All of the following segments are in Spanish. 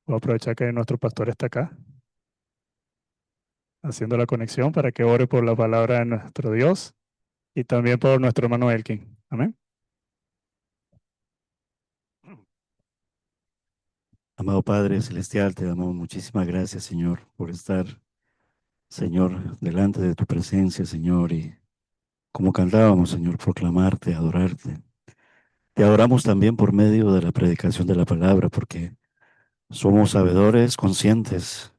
Voy a aprovechar que nuestro pastor está acá, haciendo la conexión para que ore por la palabra de nuestro Dios y también por nuestro hermano Elkin. Amén. Amado Padre Celestial, te damos muchísimas gracias, Señor, por estar, Señor, delante de tu presencia, Señor, y como cantábamos, Señor, proclamarte, adorarte. Te adoramos también por medio de la predicación de la palabra, porque somos sabedores, conscientes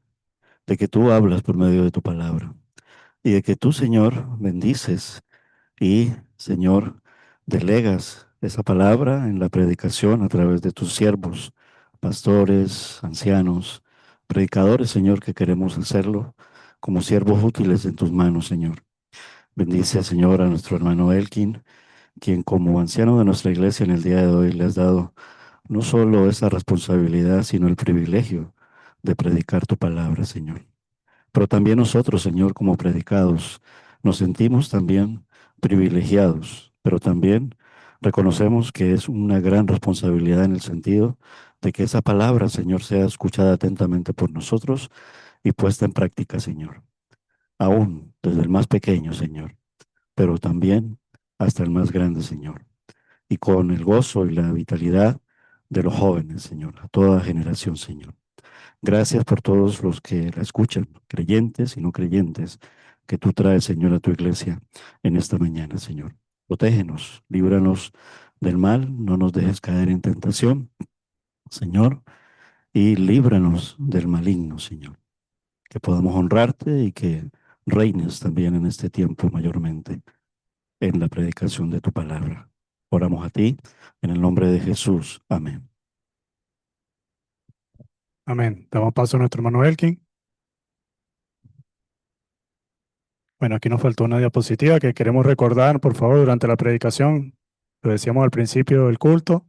de que tú hablas por medio de tu palabra y de que tú, Señor, bendices y, Señor, delegas esa palabra en la predicación a través de tus siervos, pastores, ancianos, predicadores, Señor, que queremos hacerlo como siervos útiles en tus manos, Señor. Bendice, Señor, a nuestro hermano Elkin, quien como anciano de nuestra iglesia en el día de hoy le has dado no solo esa responsabilidad, sino el privilegio de predicar tu palabra, Señor. Pero también nosotros, Señor, como predicados, nos sentimos también privilegiados, pero también reconocemos que es una gran responsabilidad en el sentido de que esa palabra, Señor, sea escuchada atentamente por nosotros y puesta en práctica, Señor. Aún desde el más pequeño, Señor, pero también hasta el más grande, Señor. Y con el gozo y la vitalidad de los jóvenes, Señor, a toda generación, Señor. Gracias por todos los que la escuchan, creyentes y no creyentes, que tú traes, Señor, a tu iglesia en esta mañana, Señor. Protégenos, líbranos del mal, no nos dejes caer en tentación, Señor, y líbranos del maligno, Señor. Que podamos honrarte y que reines también en este tiempo mayormente en la predicación de tu palabra. Oramos a ti en el nombre de Jesús. Amén. Amén. Damos paso a nuestro hermano Elkin. Bueno, aquí nos faltó una diapositiva que queremos recordar, por favor, durante la predicación. Lo decíamos al principio del culto,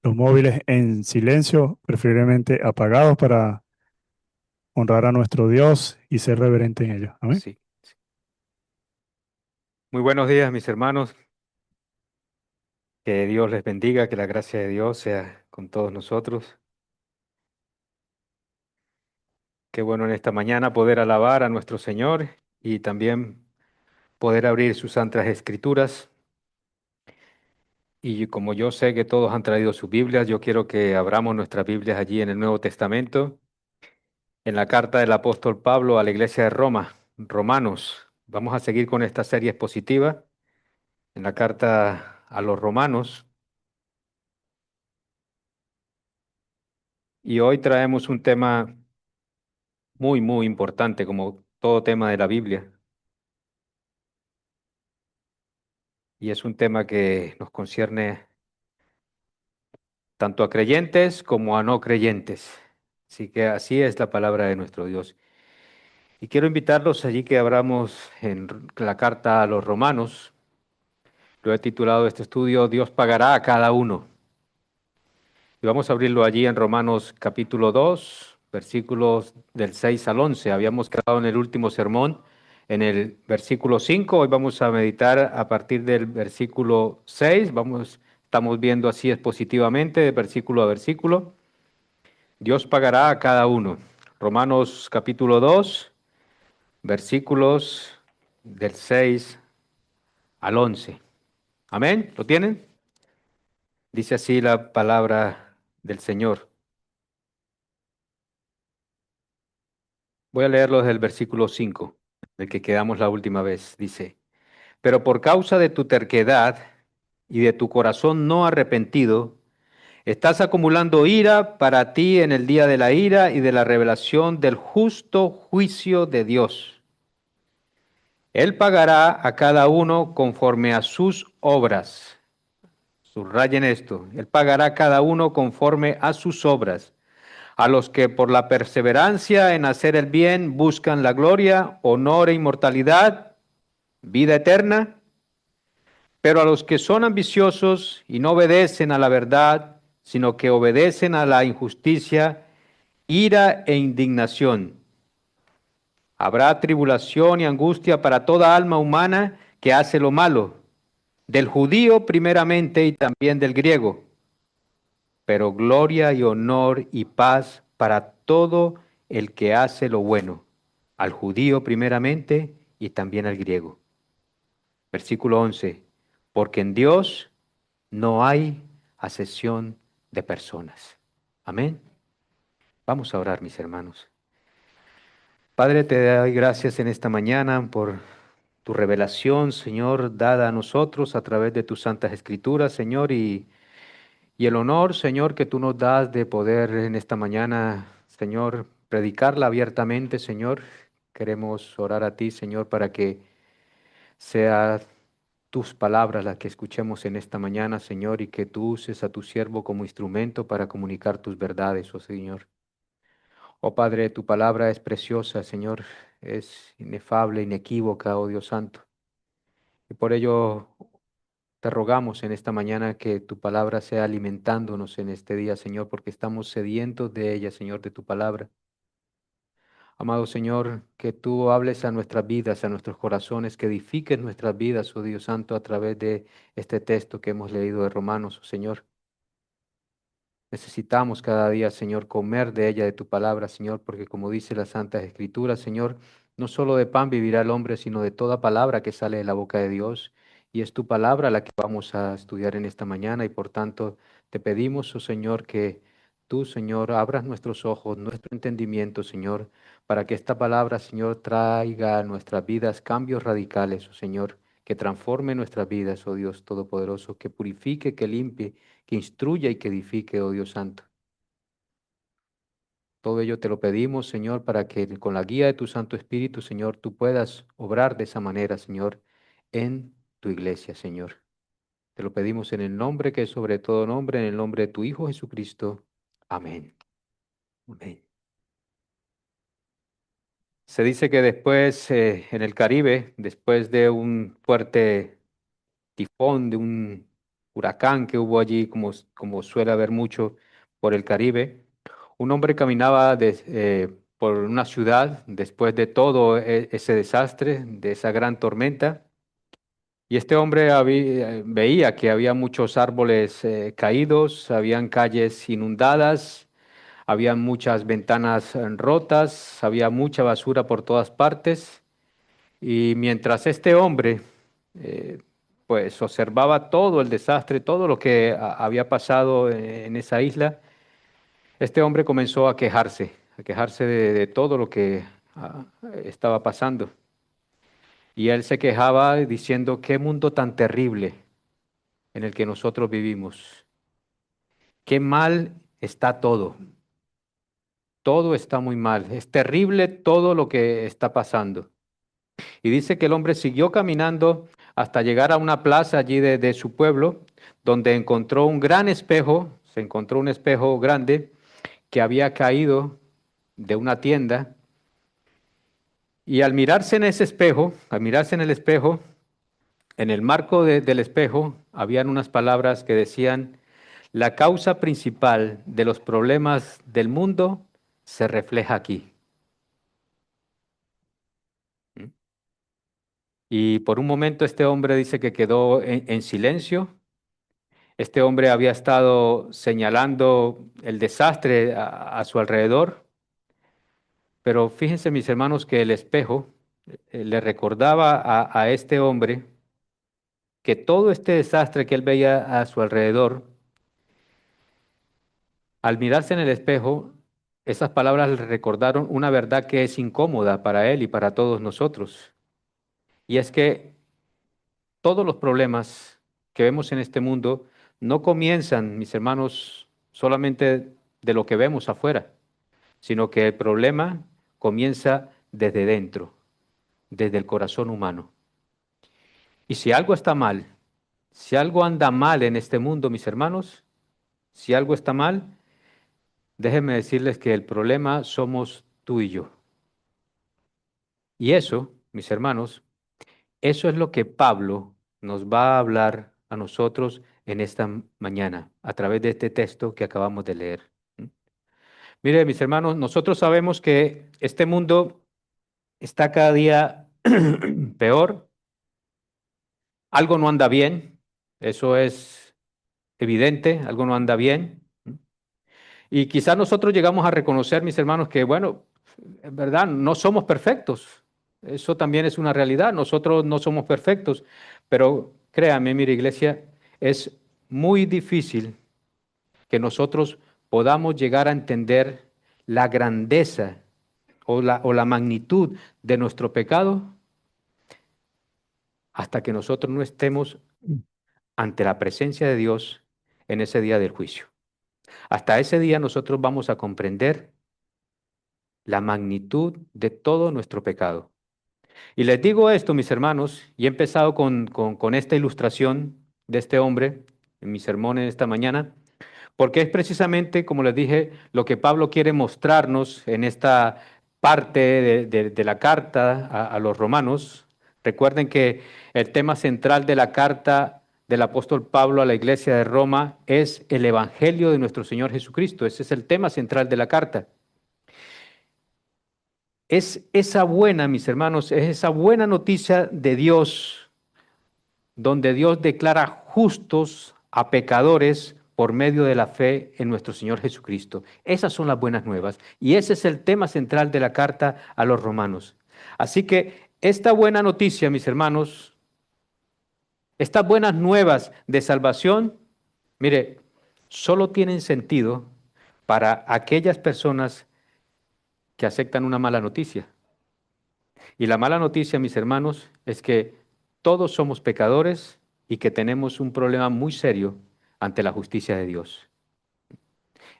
los móviles en silencio, preferiblemente apagados para honrar a nuestro Dios y ser reverente en ello. Amén. Sí. Muy buenos días, mis hermanos. Que Dios les bendiga, que la gracia de Dios sea con todos nosotros. Qué bueno en esta mañana poder alabar a nuestro Señor y también poder abrir sus santas escrituras. Y como yo sé que todos han traído sus Biblias, yo quiero que abramos nuestras Biblias allí en el Nuevo Testamento, en la carta del apóstol Pablo a la iglesia de Roma, Romanos. Vamos a seguir con esta serie expositiva en la carta a los Romanos. Y hoy traemos un tema muy, muy importante, como todo tema de la Biblia. Y es un tema que nos concierne tanto a creyentes como a no creyentes. Así que así es la palabra de nuestro Dios. Y quiero invitarlos allí que abramos en la carta a los Romanos. Lo he titulado este estudio, Dios pagará a cada uno. Y vamos a abrirlo allí en Romanos capítulo 2, versículos del 6 al 11. Habíamos quedado en el último sermón en el versículo 5. Hoy vamos a meditar a partir del versículo 6. Estamos viendo así expositivamente, de versículo a versículo. Dios pagará a cada uno. Romanos capítulo 2, versículos del 6 al 11. Amén. ¿Lo tienen? Dice así la palabra del Señor. Voy a leerlo desde el versículo 5, del que quedamos la última vez. Dice, pero por causa de tu terquedad y de tu corazón no arrepentido, estás acumulando ira para ti en el día de la ira y de la revelación del justo juicio de Dios. Él pagará a cada uno conforme a sus obras. Subrayen esto. Él pagará a cada uno conforme a sus obras. A los que por la perseverancia en hacer el bien buscan la gloria, honor e inmortalidad, vida eterna, pero a los que son ambiciosos y no obedecen a la verdad, sino que obedecen a la injusticia, ira e indignación. Habrá tribulación y angustia para toda alma humana que hace lo malo, del judío primeramente y también del griego, pero gloria y honor y paz para todo el que hace lo bueno, al judío primeramente y también al griego. Versículo 11, porque en Dios no hay acepción de personas. Amén. Vamos a orar, mis hermanos. Padre, te doy gracias en esta mañana por tu revelación, Señor, dada a nosotros a través de tus santas escrituras, Señor, y el honor, Señor, que tú nos das de poder en esta mañana, Señor, predicarla abiertamente, Señor. Queremos orar a ti, Señor, para que sea tus palabras las que escuchemos en esta mañana, Señor, y que tú uses a tu siervo como instrumento para comunicar tus verdades, oh Señor. Oh Padre, tu palabra es preciosa, Señor, es inefable, inequívoca, oh Dios Santo. Y por ello te rogamos en esta mañana que tu palabra sea alimentándonos en este día, Señor, porque estamos sedientos de ella, Señor, de tu palabra. Amado Señor, que tú hables a nuestras vidas, a nuestros corazones, que edifiques nuestras vidas, oh Dios Santo, a través de este texto que hemos leído de Romanos, oh Señor. Necesitamos cada día, Señor, comer de ella, de tu palabra, Señor, porque como dice las Santas Escrituras, Señor, no solo de pan vivirá el hombre, sino de toda palabra que sale de la boca de Dios. Y es tu palabra la que vamos a estudiar en esta mañana y por tanto te pedimos, oh Señor, que tú, Señor, abras nuestros ojos, nuestro entendimiento, Señor, para que esta palabra, Señor, traiga a nuestras vidas cambios radicales, oh Señor, que transforme nuestras vidas, oh Dios Todopoderoso, que purifique, que limpie, que instruya y que edifique, oh Dios Santo. Todo ello te lo pedimos, Señor, para que con la guía de tu Santo Espíritu, Señor, tú puedas obrar de esa manera, Señor, en tu iglesia, Señor. Te lo pedimos en el nombre que es sobre todo nombre, en el nombre de tu Hijo Jesucristo. Amén. Amén. Se dice que después, en el Caribe, después de un fuerte tifón, de un huracán que hubo allí, como suele haber mucho por el Caribe, un hombre caminaba por una ciudad después de todo ese desastre, de esa gran tormenta, y este hombre veía que había muchos árboles caídos, habían calles inundadas, había muchas ventanas rotas, había mucha basura por todas partes. Y mientras este hombre, eh, pues observaba todo el desastre, todo lo que había pasado en esa isla, este hombre comenzó a quejarse de todo lo que estaba pasando. Y él se quejaba diciendo, qué mundo tan terrible en el que nosotros vivimos. Qué mal está todo. Todo está muy mal. Es terrible todo lo que está pasando. Y dice que el hombre siguió caminando hasta llegar a una plaza allí de su pueblo, donde encontró un gran espejo, se encontró un espejo grande que había caído de una tienda. Y al mirarse en ese espejo, al mirarse en el espejo, en el marco del espejo, habían unas palabras que decían, la causa principal de los problemas del mundo se refleja aquí. ¿Mm? Y por un momento este hombre dice que quedó en silencio. Este hombre había estado señalando el desastre a su alrededor, pero fíjense mis hermanos que el espejo le recordaba a este hombre que todo este desastre que él veía a su alrededor, al mirarse en el espejo, esas palabras le recordaron una verdad que es incómoda para él y para todos nosotros. Y es que todos los problemas que vemos en este mundo no comienzan, mis hermanos, solamente de lo que vemos afuera, sino que el problema comienza desde dentro, desde el corazón humano. Y si algo está mal, si algo anda mal en este mundo, mis hermanos, si algo está mal, déjenme decirles que el problema somos tú y yo. Y eso, mis hermanos, eso es lo que Pablo nos va a hablar a nosotros en esta mañana, a través de este texto que acabamos de leer. ¿Mm? Mire, mis hermanos, nosotros sabemos que este mundo está cada día peor, algo no anda bien, eso es evidente, algo no anda bien. ¿Mm? Y quizás nosotros llegamos a reconocer, mis hermanos, que bueno, en verdad, no somos perfectos. Eso también es una realidad. Nosotros no somos perfectos. Pero créame, mire, iglesia, es muy difícil que podamos llegar a entender la grandeza o la magnitud de nuestro pecado hasta que nosotros no estemos ante la presencia de Dios en ese día del juicio. Hasta ese día nosotros vamos a comprender la magnitud de todo nuestro pecado. Y les digo esto, mis hermanos, y he empezado con esta ilustración de este hombre en mi sermón en esta mañana, porque es precisamente, como les dije, lo que Pablo quiere mostrarnos en esta parte de la carta a los romanos. Recuerden que el tema central de la carta del apóstol Pablo a la iglesia de Roma es el evangelio de nuestro Señor Jesucristo. Ese es el tema central de la carta. Es esa buena, mis hermanos, es esa buena noticia de Dios, donde Dios declara justos a pecadores por medio de la fe en nuestro Señor Jesucristo. Esas son las buenas nuevas y ese es el tema central de la carta a los romanos. Así que esta buena noticia, mis hermanos, estas buenas nuevas de salvación, mire, solo tienen sentido para aquellas personas que aceptan una mala noticia. Y la mala noticia, mis hermanos, es que todos somos pecadores y que tenemos un problema muy serio ante la justicia de Dios.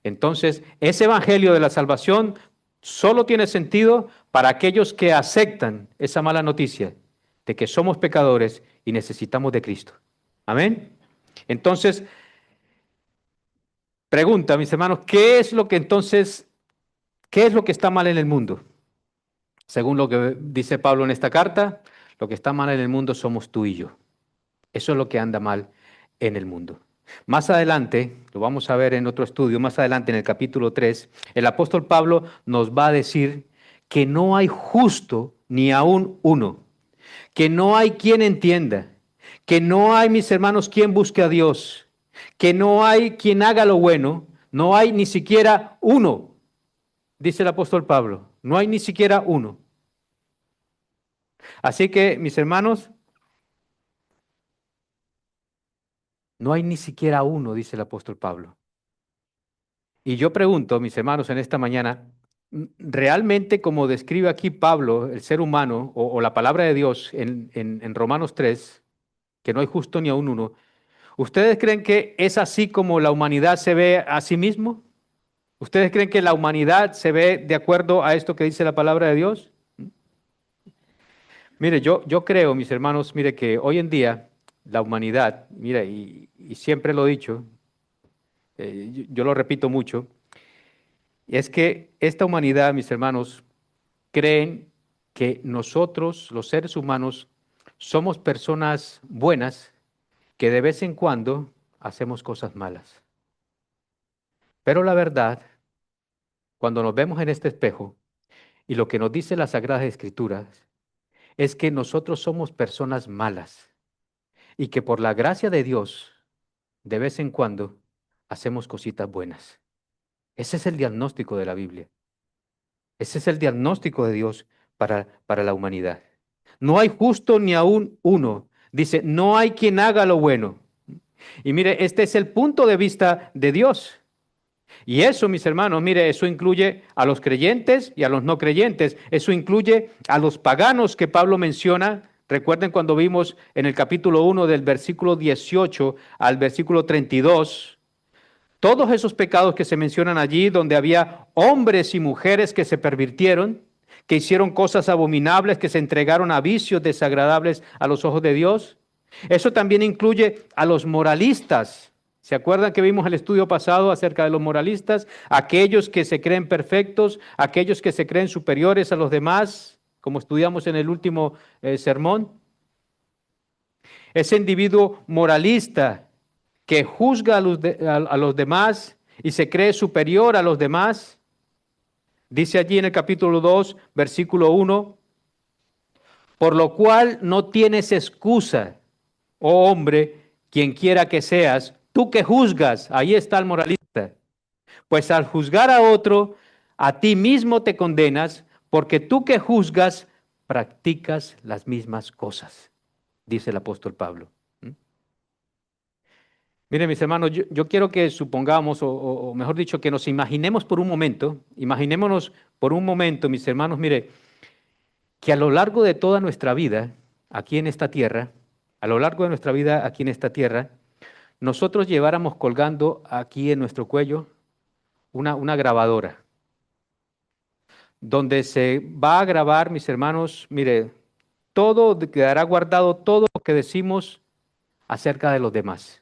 Entonces, ese evangelio de la salvación solo tiene sentido para aquellos que aceptan esa mala noticia de que somos pecadores y necesitamos de Cristo. Amén. Entonces, pregunta, mis hermanos, ¿qué es lo que entonces, qué es lo que está mal en el mundo? Según lo que dice Pablo en esta carta, lo que está mal en el mundo somos tú y yo. Eso es lo que anda mal en el mundo. Más adelante, lo vamos a ver en otro estudio, más adelante en el capítulo 3, el apóstol Pablo nos va a decir que no hay justo ni aún uno, que no hay quien entienda, que no hay, mis hermanos, quien busque a Dios, que no hay quien haga lo bueno, no hay ni siquiera uno, dice el apóstol Pablo, no hay ni siquiera uno. Así que, mis hermanos, no hay ni siquiera uno, dice el apóstol Pablo. Y yo pregunto, mis hermanos, en esta mañana, ¿realmente como describe aquí Pablo, el ser humano, o la palabra de Dios en Romanos 3, que no hay justo ni aun uno, ¿ustedes creen que es así como la humanidad se ve a sí mismo? ¿Ustedes creen que la humanidad se ve de acuerdo a esto que dice la palabra de Dios? Mire, yo creo, mis hermanos, mire que hoy en día la humanidad, mire, y siempre lo he dicho, yo lo repito mucho, es que esta humanidad, mis hermanos, creen que nosotros, los seres humanos, somos personas buenas que de vez en cuando hacemos cosas malas. Pero la verdad, cuando nos vemos en este espejo y lo que nos dice las Sagradas Escrituras, es que nosotros somos personas malas y que por la gracia de Dios, de vez en cuando, hacemos cositas buenas. Ese es el diagnóstico de la Biblia. Ese es el diagnóstico de Dios para la humanidad. No hay justo ni aún uno. Dice, no hay quien haga lo bueno. Y mire, este es el punto de vista de Dios. Y eso, mis hermanos, mire, eso incluye a los creyentes y a los no creyentes. Eso incluye a los paganos que Pablo menciona. Recuerden cuando vimos en el capítulo 1 del versículo 18 al versículo 32, todos esos pecados que se mencionan allí, donde había hombres y mujeres que se pervirtieron, que hicieron cosas abominables, que se entregaron a vicios desagradables a los ojos de Dios. Eso también incluye a los moralistas. ¿Se acuerdan que vimos el estudio pasado acerca de los moralistas? Aquellos que se creen perfectos, aquellos que se creen superiores a los demás, como estudiamos en el último sermón. Ese individuo moralista que juzga a los demás y se cree superior a los demás. Dice allí en el capítulo 2, versículo 1, por lo cual no tienes excusa, oh hombre, quien quiera que seas, tú que juzgas, ahí está el moralista. Pues al juzgar a otro, a ti mismo te condenas, porque tú que juzgas, practicas las mismas cosas, dice el apóstol Pablo. ¿Mm? Miren, mis hermanos, yo quiero que supongamos, o mejor dicho, que nos imaginemos por un momento, imaginémonos por un momento, mis hermanos, mire, que a lo largo de toda nuestra vida, aquí en esta tierra, a lo largo de nuestra vida aquí en esta tierra, nosotros lleváramos colgando aquí en nuestro cuello una grabadora, donde se va a grabar, mis hermanos, mire, todo quedará guardado, todo lo que decimos acerca de los demás.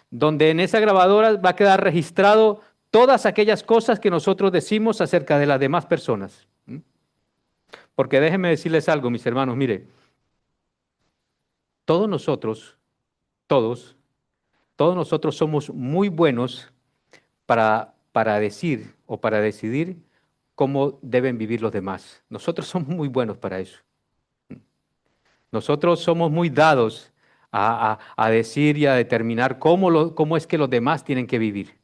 Donde en esa grabadora va a quedar registrado todas aquellas cosas que nosotros decimos acerca de las demás personas. ¿Mm? Porque déjenme decirles algo, mis hermanos, mire, todos nosotros, todos, todos nosotros somos muy buenos para decir o para decidir cómo deben vivir los demás. Nosotros somos muy buenos para eso. Nosotros somos muy dados a decir y a determinar cómo es que los demás tienen que vivir.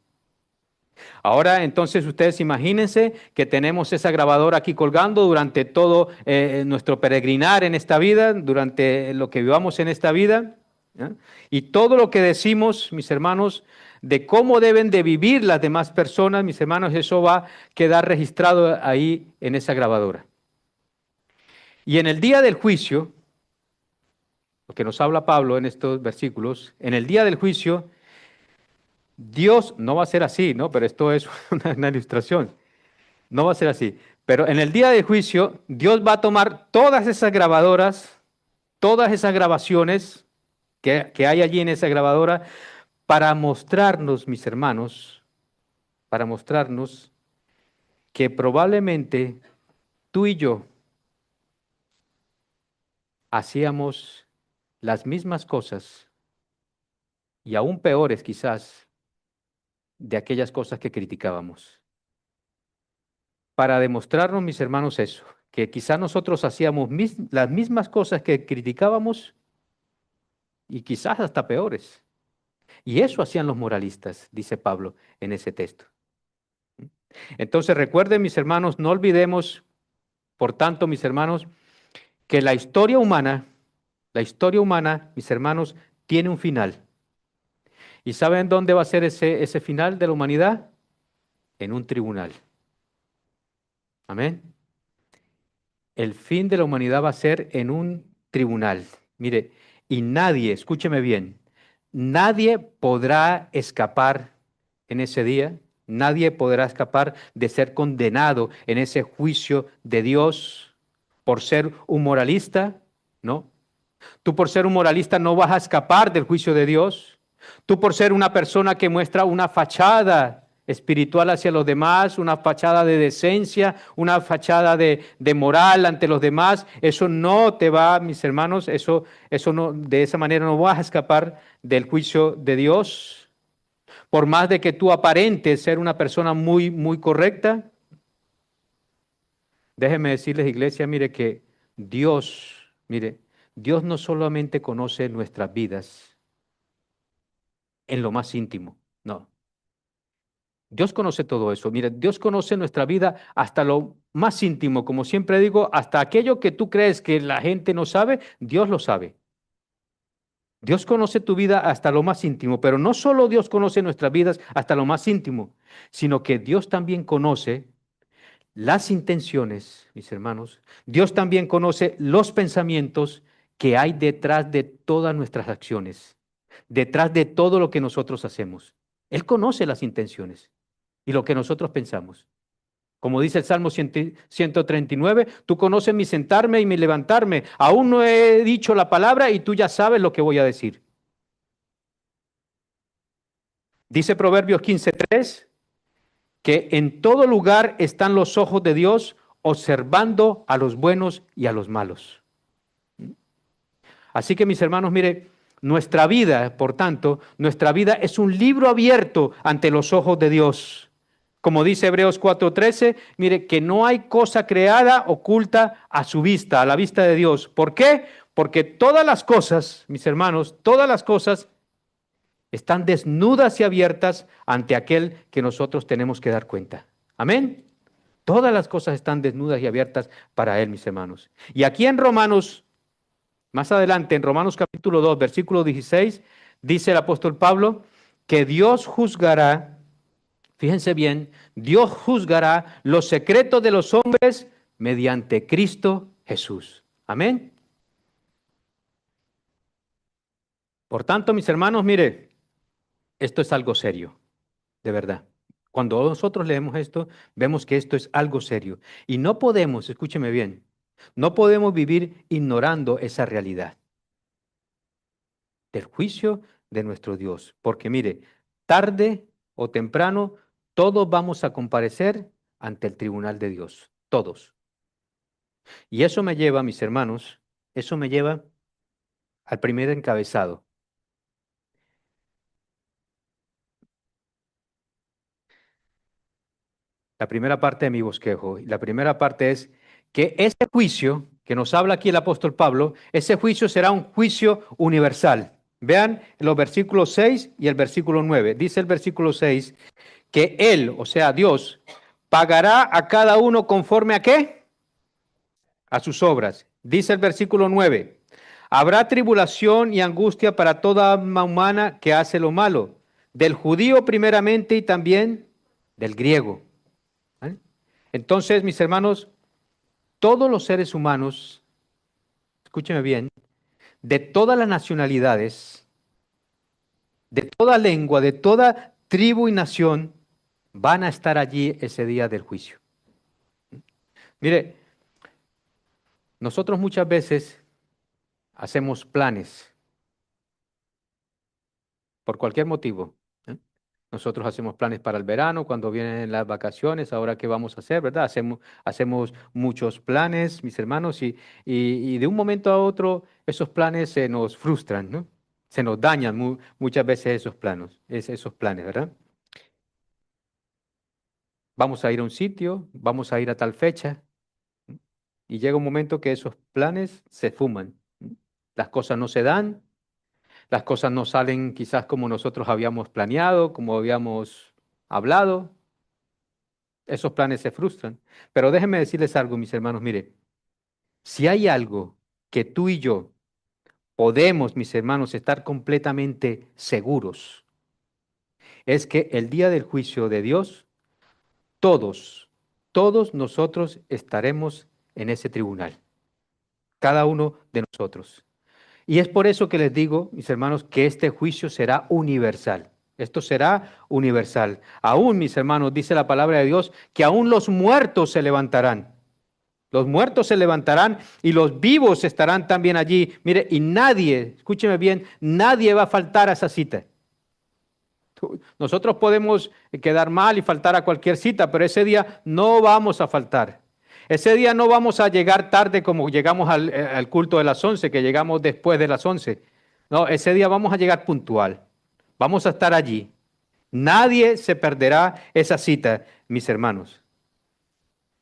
Ahora, entonces, ustedes imagínense que tenemos esa grabadora aquí colgando durante todo nuestro peregrinar en esta vida, durante lo que vivamos en esta vida. ¿Ya? Y todo lo que decimos, mis hermanos, de cómo deben de vivir las demás personas, mis hermanos, eso va a quedar registrado ahí en esa grabadora. Y en el día del juicio, lo que nos habla Pablo en estos versículos, en el día del juicio, Dios no va a ser así, ¿no? Pero esto es una ilustración. No va a ser así. Pero en el día del juicio, Dios va a tomar todas esas grabadoras, todas esas grabaciones que hay allí en esa grabadora, para mostrarnos, mis hermanos, para mostrarnos que probablemente tú y yo hacíamos las mismas cosas, y aún peores quizás, de aquellas cosas que criticábamos. Para demostrarnos, mis hermanos, eso, que quizás nosotros hacíamos las mismas cosas que criticábamos y quizás hasta peores. Y eso hacían los moralistas, dice Pablo en ese texto. Entonces recuerden, mis hermanos, no olvidemos, por tanto, mis hermanos, que la historia humana, mis hermanos, tiene un final. ¿Y saben dónde va a ser ese final de la humanidad? En un tribunal. Amén. El fin de la humanidad va a ser en un tribunal. Mire, y nadie, escúcheme bien, nadie podrá escapar en ese día, nadie podrá escapar de ser condenado en ese juicio de Dios por ser un moralista, ¿no? Tú por ser un moralista no vas a escapar del juicio de Dios. Tú por ser una persona que muestra una fachada espiritual hacia los demás, una fachada de decencia, una fachada de moral ante los demás, eso no te va, mis hermanos, eso no, de esa manera no vas a escapar del juicio de Dios. Por más de que tú aparentes ser una persona muy, muy correcta, déjenme decirles, iglesia, mire que mire, Dios no solamente conoce nuestras vidas en lo más íntimo, no. Dios conoce todo eso. Mire, Dios conoce nuestra vida hasta lo más íntimo. Como siempre digo, hasta aquello que tú crees que la gente no sabe, Dios lo sabe. Dios conoce tu vida hasta lo más íntimo, pero no solo Dios conoce nuestras vidas hasta lo más íntimo, sino que Dios también conoce las intenciones, mis hermanos. Dios también conoce los pensamientos que hay detrás de todas nuestras acciones, detrás de todo lo que nosotros hacemos. Él conoce las intenciones y lo que nosotros pensamos. Como dice el Salmo 139, tú conoces mi sentarme y mi levantarme. Aún no he dicho la palabra y tú ya sabes lo que voy a decir. Dice Proverbios 15:3 que en todo lugar están los ojos de Dios observando a los buenos y a los malos. Así que mis hermanos, mire, nuestra vida, por tanto, nuestra vida es un libro abierto ante los ojos de Dios. Como dice Hebreos 4:13, mire, que no hay cosa creada oculta a su vista, a la vista de Dios. ¿Por qué? Porque todas las cosas, mis hermanos, todas las cosas Están desnudas y abiertas ante aquel que nosotros tenemos que dar cuenta. Amén. Todas las cosas están desnudas y abiertas para Él, mis hermanos. Y aquí en Romanos, más adelante, en Romanos capítulo 2, versículo 16, dice el apóstol Pablo que Dios juzgará, fíjense bien, Dios juzgará los secretos de los hombres mediante Cristo Jesús. Amén. Por tanto, mis hermanos, mire, esto es algo serio, de verdad. Cuando nosotros leemos esto, vemos que esto es algo serio. Y no podemos, escúcheme bien, no podemos vivir ignorando esa realidad del juicio de nuestro Dios. Porque mire, tarde o temprano, todos vamos a comparecer ante el tribunal de Dios. Todos. Y eso me lleva, mis hermanos, eso me lleva al primer encabezado. La primera parte de mi bosquejo. Y la primera parte es que ese juicio que nos habla aquí el apóstol Pablo, ese juicio será un juicio universal. Vean los versículos 6 y el versículo 9. Dice el versículo 6 que Él, o sea, Dios, pagará a cada uno conforme a qué? A sus obras. Dice el versículo 9. Habrá tribulación y angustia para toda alma humana que hace lo malo, del judío primeramente y también del griego. ¿Vale? Entonces, mis hermanos, todos los seres humanos, escúcheme bien, de todas las nacionalidades, de toda lengua, de toda tribu y nación, van a estar allí ese día del juicio. Mire, nosotros muchas veces hacemos planes por cualquier motivo. ¿Eh? Nosotros hacemos planes para el verano, cuando vienen las vacaciones, ahora qué vamos a hacer, ¿verdad? Hacemos muchos planes, mis hermanos, y de un momento a otro esos planes se nos frustran, ¿no? Se nos dañan muchas veces esos planes, ¿verdad? Vamos a ir a un sitio, vamos a ir a tal fecha, y llega un momento que esos planes se fuman. Las cosas no se dan, las cosas no salen quizás como nosotros habíamos planeado, como habíamos hablado. Esos planes se frustran. Pero déjenme decirles algo, mis hermanos. Mire, si hay algo que tú y yo podemos, mis hermanos, estar completamente seguros, es que el día del juicio de Dios, todos, todos nosotros estaremos en ese tribunal. Cada uno de nosotros. Y es por eso que les digo, mis hermanos, que este juicio será universal. Esto será universal. Aún, mis hermanos, dice la palabra de Dios, que aún los muertos se levantarán. Los muertos se levantarán y los vivos estarán también allí. Mire, y nadie, escúcheme bien, nadie va a faltar a esa cita. Nosotros podemos quedar mal y faltar a cualquier cita, pero ese día no vamos a faltar. Ese día no vamos a llegar tarde como llegamos al culto de las 11, que llegamos después de las 11. No, ese día vamos a llegar puntual. Vamos a estar allí. Nadie se perderá esa cita, mis hermanos.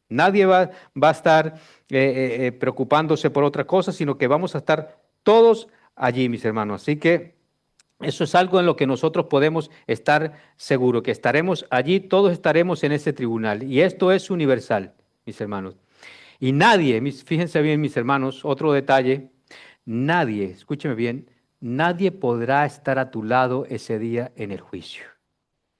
Nadie va a estar preocupándose por otra cosa, sino que vamos a estar todos allí, mis hermanos. Así que eso es algo en lo que nosotros podemos estar seguros, que estaremos allí, todos estaremos en ese tribunal. Y esto es universal, mis hermanos. Y nadie, fíjense bien, mis hermanos, otro detalle, nadie, escúcheme bien, nadie podrá estar a tu lado ese día en el juicio.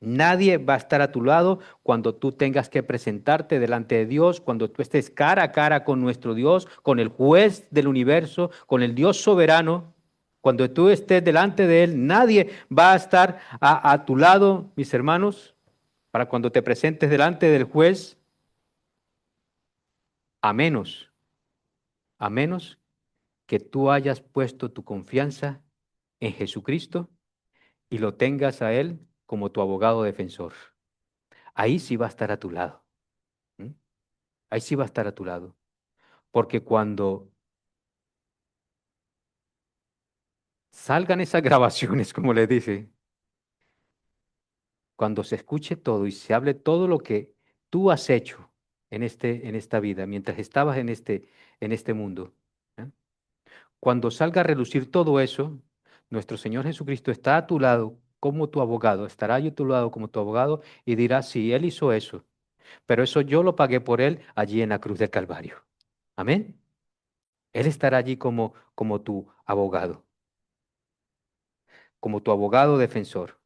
Nadie va a estar a tu lado cuando tú tengas que presentarte delante de Dios, cuando tú estés cara a cara con nuestro Dios, con el juez del universo, con el Dios soberano. Cuando tú estés delante de Él, nadie va a estar a tu lado, mis hermanos, para cuando te presentes delante del juez, a menos, a menos que tú hayas puesto tu confianza en Jesucristo y lo tengas a Él como tu abogado defensor. Ahí sí va a estar a tu lado. ¿Mm? Ahí sí va a estar a tu lado. Porque cuando salgan esas grabaciones, como les dice, cuando se escuche todo y se hable todo lo que tú has hecho en esta vida, mientras estabas en este mundo, ¿eh? Cuando salga a relucir todo eso, nuestro Señor Jesucristo está a tu lado como tu abogado, estará yo a tu lado como tu abogado y dirá, sí, él hizo eso, pero eso yo lo pagué por él allí en la cruz del Calvario. Amén. Él estará allí como tu abogado, como tu abogado defensor.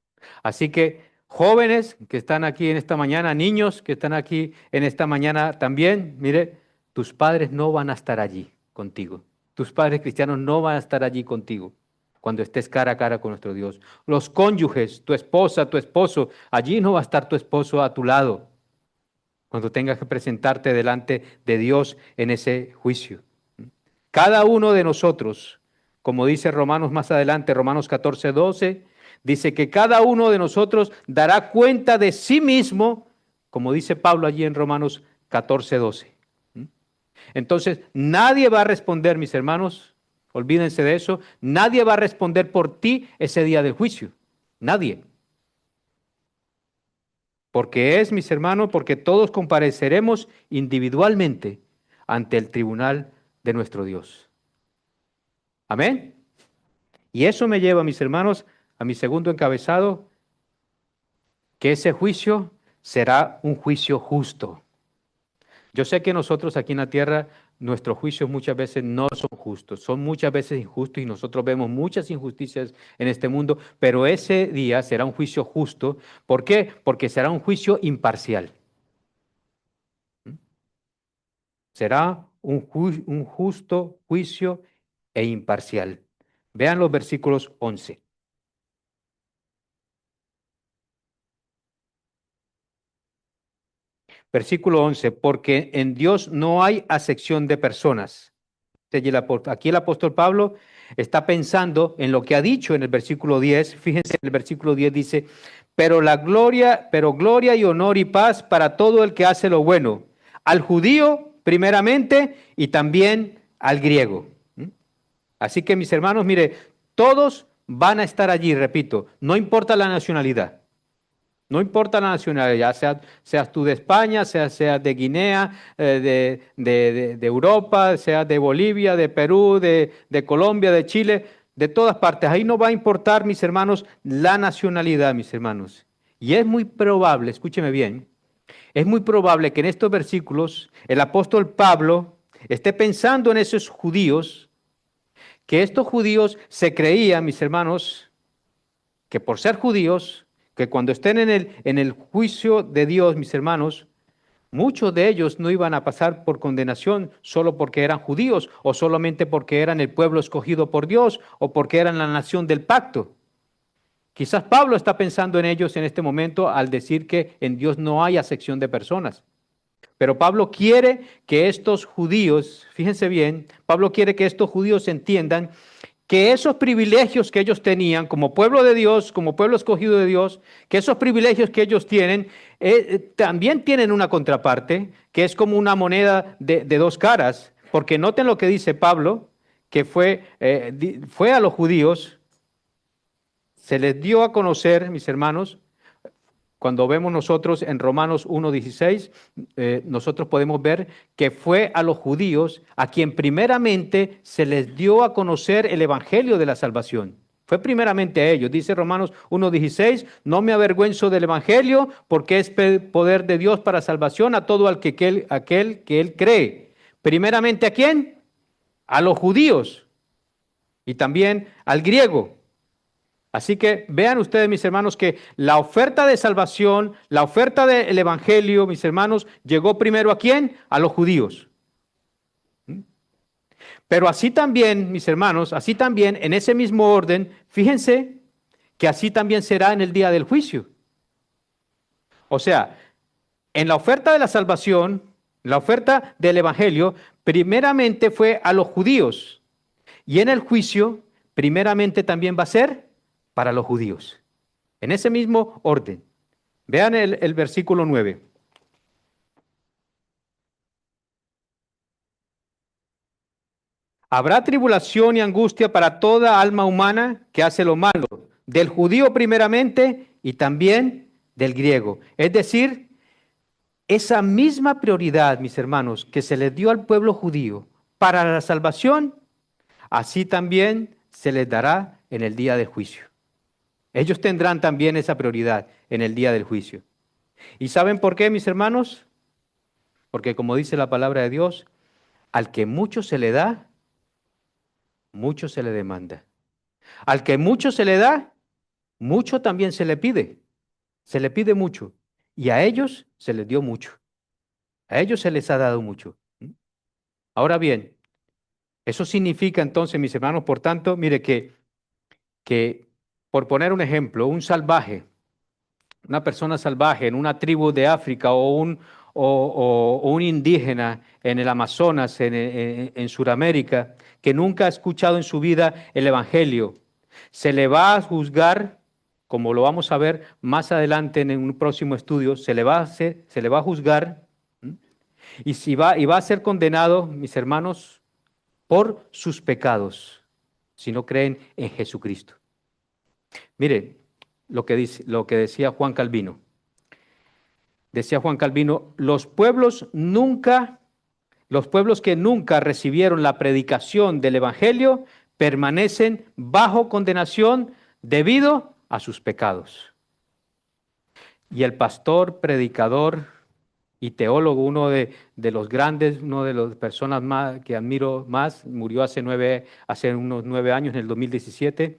Así que jóvenes que están aquí en esta mañana, niños que están aquí en esta mañana también, mire, tus padres no van a estar allí contigo. Tus padres cristianos no van a estar allí contigo cuando estés cara a cara con nuestro Dios. Los cónyuges, tu esposa, tu esposo, allí no va a estar tu esposo a tu lado cuando tengas que presentarte delante de Dios en ese juicio. Cada uno de nosotros, como dice Romanos más adelante, Romanos 14:12, dice que cada uno de nosotros dará cuenta de sí mismo, como dice Pablo allí en Romanos 14:12. Entonces, nadie va a responder, mis hermanos, olvídense de eso, nadie va a responder por ti ese día del juicio. Nadie. Porque es, mis hermanos, porque todos compareceremos individualmente ante el tribunal de nuestro Dios. Amén. Y eso me lleva, mis hermanos, a mi segundo encabezado, que ese juicio será un juicio justo. Yo sé que nosotros aquí en la tierra, nuestros juicios muchas veces no son justos, son muchas veces injustos y nosotros vemos muchas injusticias en este mundo, pero ese día será un juicio justo. ¿Por qué? Porque será un juicio imparcial. Será un justo juicio e imparcial. Vean los versículos 11. Versículo 11, porque en Dios no hay acepción de personas. Aquí el apóstol Pablo está pensando en lo que ha dicho en el versículo 10. Fíjense, en el versículo 10 dice, pero gloria y honor y paz para todo el que hace lo bueno, al judío primeramente y también al griego. Así que mis hermanos, mire, todos van a estar allí, repito, no importa la nacionalidad. No importa la nacionalidad, seas tú de España, seas de Guinea, de Europa, seas de Bolivia, de Perú, de Colombia, de Chile, de todas partes. Ahí no va a importar, mis hermanos, la nacionalidad, mis hermanos. Y es muy probable, escúcheme bien, es muy probable que en estos versículos el apóstol Pablo esté pensando en esos judíos, que estos judíos se creían, mis hermanos, que por ser judíos, que cuando estén en el juicio de Dios, mis hermanos, muchos de ellos no iban a pasar por condenación solo porque eran judíos o solamente porque eran el pueblo escogido por Dios o porque eran la nación del pacto. Quizás Pablo está pensando en ellos en este momento al decir que en Dios no hay acepción de personas. Pero Pablo quiere que estos judíos, fíjense bien, Pablo quiere que estos judíos entiendan que esos privilegios que ellos tenían como pueblo de Dios, como pueblo escogido de Dios, que esos privilegios que ellos tienen, también tienen una contraparte, que es como una moneda de dos caras, porque noten lo que dice Pablo, que fue a los judíos, se les dio a conocer, mis hermanos, cuando vemos nosotros en Romanos 1:16, nosotros podemos ver que fue a los judíos a quien primeramente se les dio a conocer el evangelio de la salvación. Fue primeramente a ellos. Dice Romanos 1:16, no me avergüenzo del evangelio porque es poder de Dios para salvación a todo aquel que él cree. Primeramente, ¿a quién? A los judíos y también al griego. Así que vean ustedes, mis hermanos, que la oferta de salvación, la oferta del evangelio, mis hermanos, llegó primero ¿a quién? A los judíos. Pero así también, mis hermanos, así también, en ese mismo orden, fíjense que así también será en el día del juicio. O sea, en la oferta de la salvación, la oferta del evangelio, primeramente fue a los judíos. Y en el juicio, primeramente también va a ser para los judíos. En ese mismo orden. Vean el versículo 9. Habrá tribulación y angustia para toda alma humana que hace lo malo, del judío primeramente y también del griego. Es decir, esa misma prioridad, mis hermanos, que se les dio al pueblo judío para la salvación, así también se les dará en el día del juicio. Ellos tendrán también esa prioridad en el día del juicio. ¿Y saben por qué, mis hermanos? Porque como dice la palabra de Dios, al que mucho se le da, mucho se le demanda. Al que mucho se le da, mucho también se le pide. Se le pide mucho. Y a ellos se les dio mucho. A ellos se les ha dado mucho. Ahora bien, eso significa entonces, mis hermanos, por tanto, mire que por poner un ejemplo, un salvaje, una persona salvaje en una tribu de África o un indígena en el Amazonas, en Sudamérica, que nunca ha escuchado en su vida el Evangelio, se le va a juzgar, como lo vamos a ver más adelante en un próximo estudio, se le va a juzgar, ¿m? Y va a ser condenado, mis hermanos, por sus pecados, si no creen en Jesucristo. Mire lo que decía Juan Calvino. Decía Juan Calvino, los pueblos que nunca recibieron la predicación del Evangelio permanecen bajo condenación debido a sus pecados. Y el pastor, predicador y teólogo, uno de los grandes, una de las personas más, que admiro más, murió hace unos 9 años, en el 2017,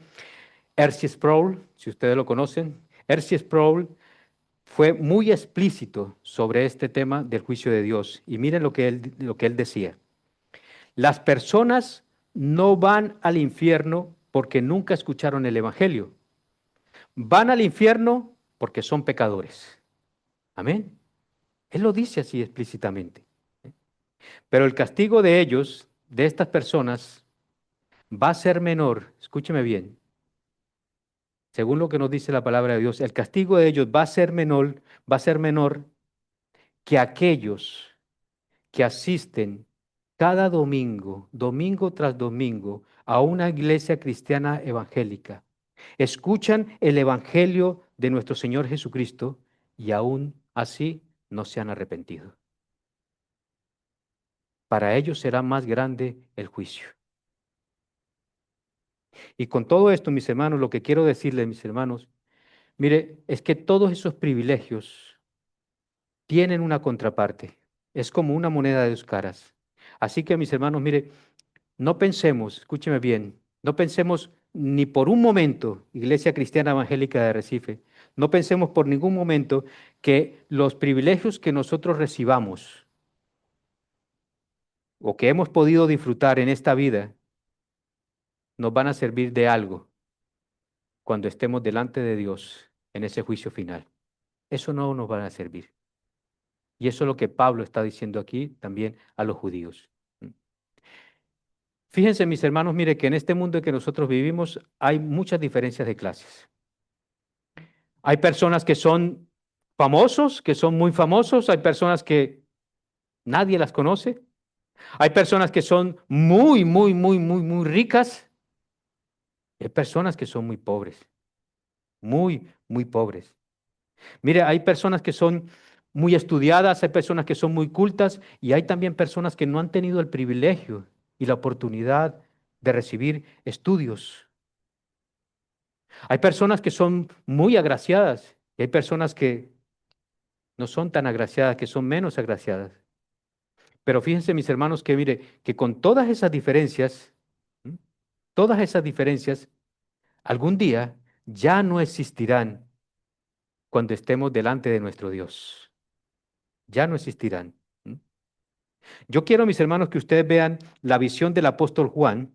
R.C. Sproul, si ustedes lo conocen. R.C. Sproul fue muy explícito sobre este tema del juicio de Dios. Y miren lo que él decía. Las personas no van al infierno porque nunca escucharon el Evangelio. Van al infierno porque son pecadores. Amén. Él lo dice así explícitamente. Pero el castigo de ellos, de estas personas, va a ser menor. Escúcheme bien. Según lo que nos dice la palabra de Dios, el castigo de ellos va a ser menor que aquellos que asisten cada domingo, domingo tras domingo, a una iglesia cristiana evangélica, escuchan el evangelio de nuestro Señor Jesucristo y aún así no se han arrepentido. Para ellos será más grande el juicio. Y con todo esto, mis hermanos, lo que quiero decirles, mis hermanos, mire, es que todos esos privilegios tienen una contraparte. Es como una moneda de dos caras. Así que, mis hermanos, mire, no pensemos, escúcheme bien, no pensemos ni por un momento, Iglesia Cristiana Evangélica de Recife, no pensemos por ningún momento que los privilegios que nosotros recibamos o que hemos podido disfrutar en esta vida nos van a servir de algo cuando estemos delante de Dios en ese juicio final. Eso no nos va a servir. Y eso es lo que Pablo está diciendo aquí también a los judíos. Fíjense, mis hermanos, mire que en este mundo en que nosotros vivimos hay muchas diferencias de clases. Hay personas que son famosos, que son muy famosos, hay personas que nadie las conoce, hay personas que son muy ricas, hay personas que son muy pobres, muy pobres. Mire, hay personas que son muy estudiadas, hay personas que son muy cultas y hay también personas que no han tenido el privilegio y la oportunidad de recibir estudios. Hay personas que son muy agraciadas y hay personas que no son tan agraciadas, que son menos agraciadas. Pero fíjense, mis hermanos, que mire, que con todas esas diferencias, ¿m? Todas esas diferencias, algún día ya no existirán cuando estemos delante de nuestro Dios. Ya no existirán. ¿M? Yo quiero, mis hermanos, que ustedes vean la visión del apóstol Juan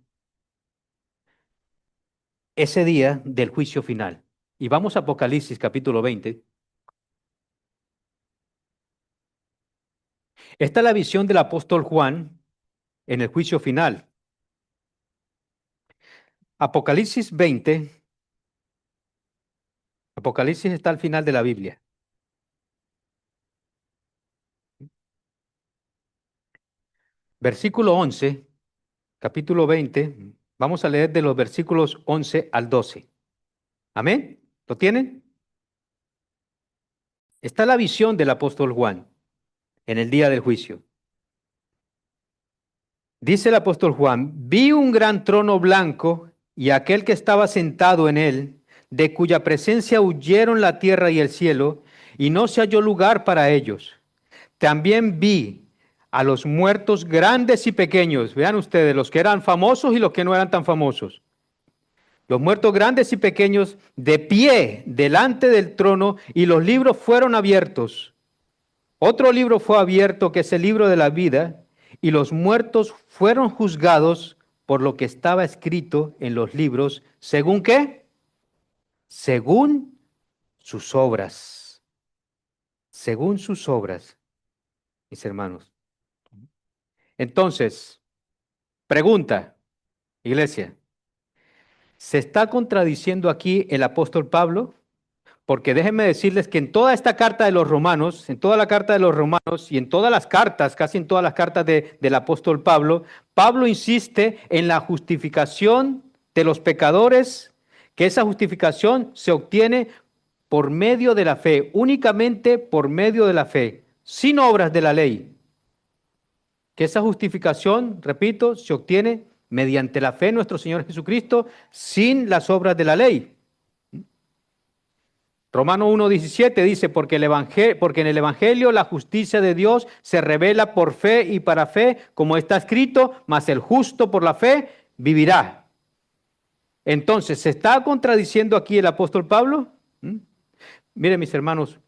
ese día del juicio final. Y vamos a Apocalipsis capítulo 20. Esta es la visión del apóstol Juan en el juicio final. Apocalipsis 20. Apocalipsis está al final de la Biblia. Versículo 11, capítulo 20. Vamos a leer de los versículos 11 al 12. ¿Amén? ¿Lo tienen? Está la visión del apóstol Juan en el día del juicio. Dice el apóstol Juan, vi un gran trono blanco y aquel que estaba sentado en él, de cuya presencia huyeron la tierra y el cielo, y no se halló lugar para ellos. También vi a los muertos grandes y pequeños, vean ustedes, los que eran famosos y los que no eran tan famosos. Los muertos grandes y pequeños de pie delante del trono, y los libros fueron abiertos. Otro libro fue abierto, que es el libro de la vida, y los muertos fueron juzgados por lo que estaba escrito en los libros. ¿Según qué? Según sus obras. Según sus obras, mis hermanos. Entonces, pregunta, iglesia, ¿se está contradiciendo aquí el apóstol Pablo? Porque déjenme decirles que en toda esta carta de los romanos, en toda la carta de los romanos y en todas las cartas, casi en todas las cartas del apóstol Pablo, Pablo insiste en la justificación de los pecadores, que esa justificación se obtiene por medio de la fe, únicamente por medio de la fe, sin obras de la ley. Que esa justificación, repito, se obtiene mediante la fe en nuestro Señor Jesucristo, sin las obras de la ley. Romanos 1:17 dice, porque en el Evangelio la justicia de Dios se revela por fe y para fe, como está escrito, mas el justo por la fe vivirá. Entonces, ¿se está contradiciendo aquí el apóstol Pablo? Miren, mis hermanos,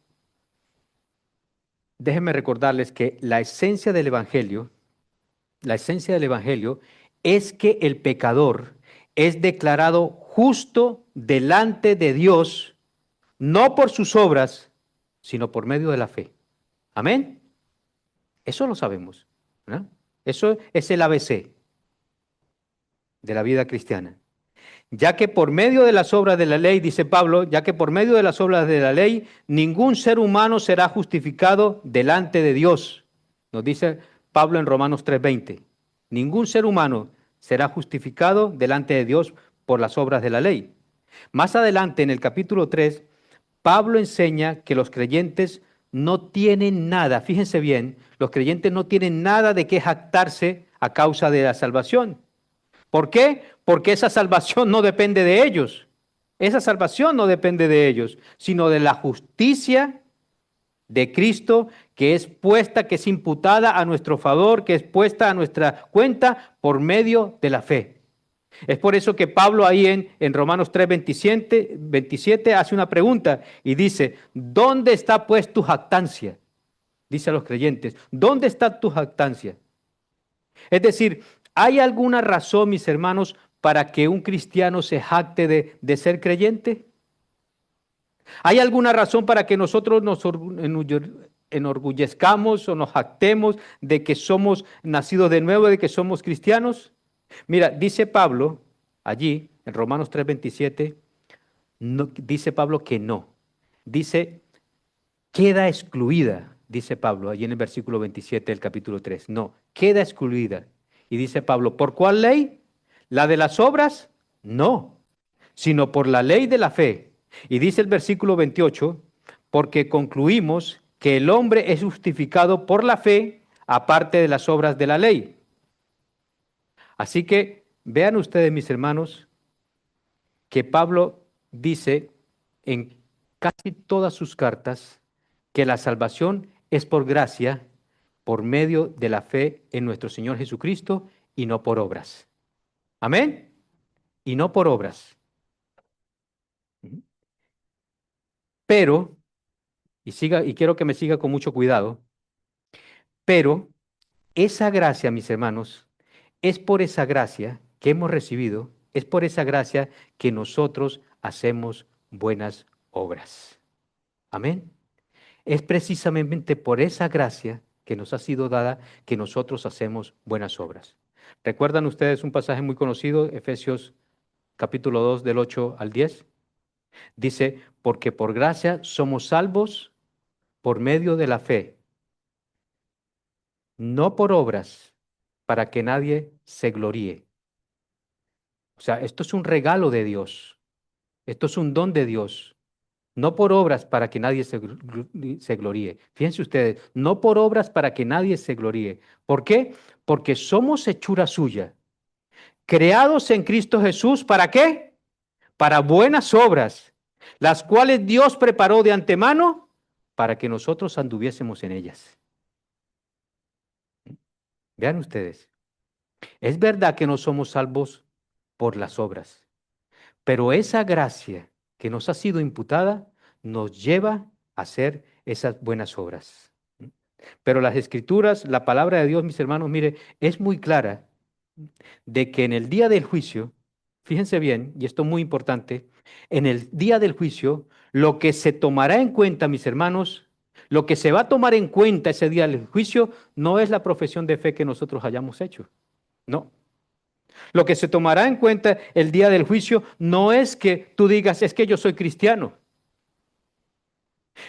déjenme recordarles que la esencia del Evangelio es que el pecador es declarado justo delante de Dios, no por sus obras, sino por medio de la fe. Amén. Eso lo sabemos, ¿verdad? Eso es el ABC de la vida cristiana. Ya que por medio de las obras de la ley, dice Pablo, ya que por medio de las obras de la ley, ningún ser humano será justificado delante de Dios. Nos dice Pablo en Romanos 3:20. Ningún ser humano será justificado delante de Dios por las obras de la ley. Más adelante, en el capítulo 3, Pablo enseña que los creyentes no tienen nada, fíjense bien, los creyentes no tienen nada de qué jactarse a causa de la salvación. ¿Por qué? Porque esa salvación no depende de ellos. Esa salvación no depende de ellos, sino de la justicia de Cristo que es puesta, que es imputada a nuestro favor, que es puesta a nuestra cuenta por medio de la fe. Es por eso que Pablo ahí en Romanos 3:27 hace una pregunta y dice, ¿dónde está pues tu jactancia? Dice a los creyentes, ¿dónde está tu jactancia? Es decir, ¿hay alguna razón, mis hermanos, para que un cristiano se jacte de ser creyente? ¿Hay alguna razón para que nosotros nos enorgullezcamos o nos jactemos de que somos nacidos de nuevo, de que somos cristianos? Mira, dice Pablo allí en Romanos 3:27, no, dice Pablo que no. Dice, queda excluida, dice Pablo allí en el versículo 27 del capítulo 3. No, queda excluida. Y dice Pablo, ¿por cuál ley? ¿La de las obras? No, sino por la ley de la fe. Y dice el versículo 28, porque concluimos que el hombre es justificado por la fe, aparte de las obras de la ley. Así que vean ustedes, mis hermanos, que Pablo dice en casi todas sus cartas que la salvación es por gracia, por medio de la fe en nuestro Señor Jesucristo y no por obras. Amén. Y no por obras. Pero, y quiero que me siga con mucho cuidado, pero esa gracia, mis hermanos, es por esa gracia que hemos recibido, es por esa gracia que nosotros hacemos buenas obras. Amén. Es precisamente por esa gracia que nos ha sido dada que nosotros hacemos buenas obras. ¿Recuerdan ustedes un pasaje muy conocido, Efesios capítulo 2 del 8 al 10? Dice, porque por gracia somos salvos por medio de la fe, no por obras, para que nadie se gloríe. O sea, esto es un regalo de Dios. Esto es un don de Dios. No por obras para que nadie se gloríe. Fíjense ustedes, no por obras para que nadie se gloríe. ¿Por qué? Porque somos hechura suya, creados en Cristo Jesús, ¿para qué? para buenas obras, las cuales Dios preparó de antemano para que nosotros anduviésemos en ellas. Vean ustedes, es verdad que no somos salvos por las obras, pero esa gracia que nos ha sido imputada nos lleva a hacer esas buenas obras. Pero las Escrituras, la palabra de Dios, mis hermanos, mire, es muy clara de que en el día del juicio, fíjense bien, y esto es muy importante, en el día del juicio, lo que se tomará en cuenta, mis hermanos, lo que se va a tomar en cuenta ese día del juicio no es la profesión de fe que nosotros hayamos hecho, no. Lo que se tomará en cuenta el día del juicio no es que tú digas, es que yo soy cristiano.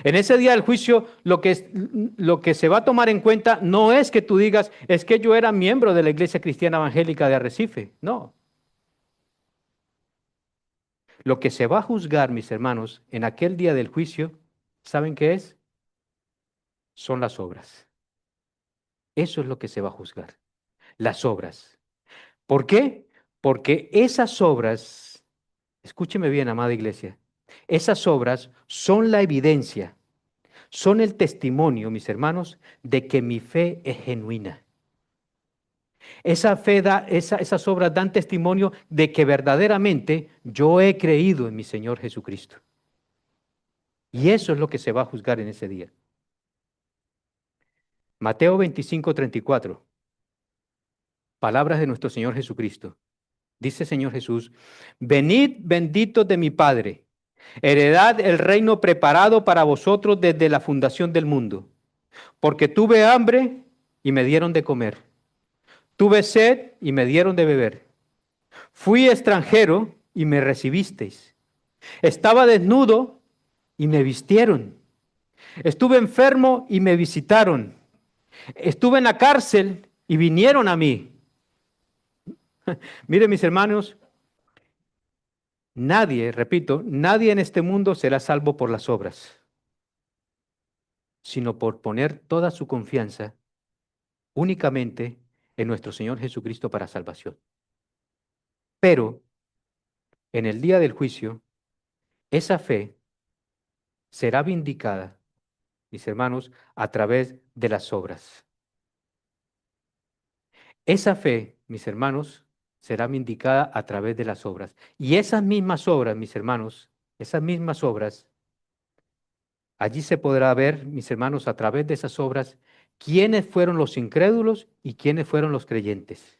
En ese día del juicio, lo que se va a tomar en cuenta no es que tú digas, es que yo era miembro de la Iglesia Cristiana Evangélica de Arrecife. No. Lo que se va a juzgar, mis hermanos, en aquel día del juicio, ¿saben qué es? Son las obras. Eso es lo que se va a juzgar. Las obras. ¿Por qué? Porque esas obras, escúcheme bien, amada iglesia, esas obras son la evidencia, son el testimonio, mis hermanos, de que mi fe es genuina. Esa fe esas obras dan testimonio de que verdaderamente yo he creído en mi Señor Jesucristo. Y eso es lo que se va a juzgar en ese día. Mateo 25:34. Palabras de nuestro Señor Jesucristo. Dice Señor Jesús, venid benditos de mi Padre, heredad el reino preparado para vosotros desde la fundación del mundo. Porque tuve hambre y me dieron de comer. Tuve sed y me dieron de beber. Fui extranjero y me recibisteis. Estaba desnudo y me vistieron. Estuve enfermo y me visitaron. Estuve en la cárcel y vinieron a mí. Miren, mis hermanos, nadie, repito, nadie en este mundo será salvo por las obras, sino por poner toda su confianza únicamente en nuestro Señor Jesucristo para salvación. Pero en el día del juicio, esa fe será vindicada, mis hermanos, a través de las obras. Esa fe, mis hermanos, será vindicada a través de las obras. Y esas mismas obras, mis hermanos, esas mismas obras, allí se podrá ver, mis hermanos, a través de esas obras, quiénes fueron los incrédulos y quiénes fueron los creyentes.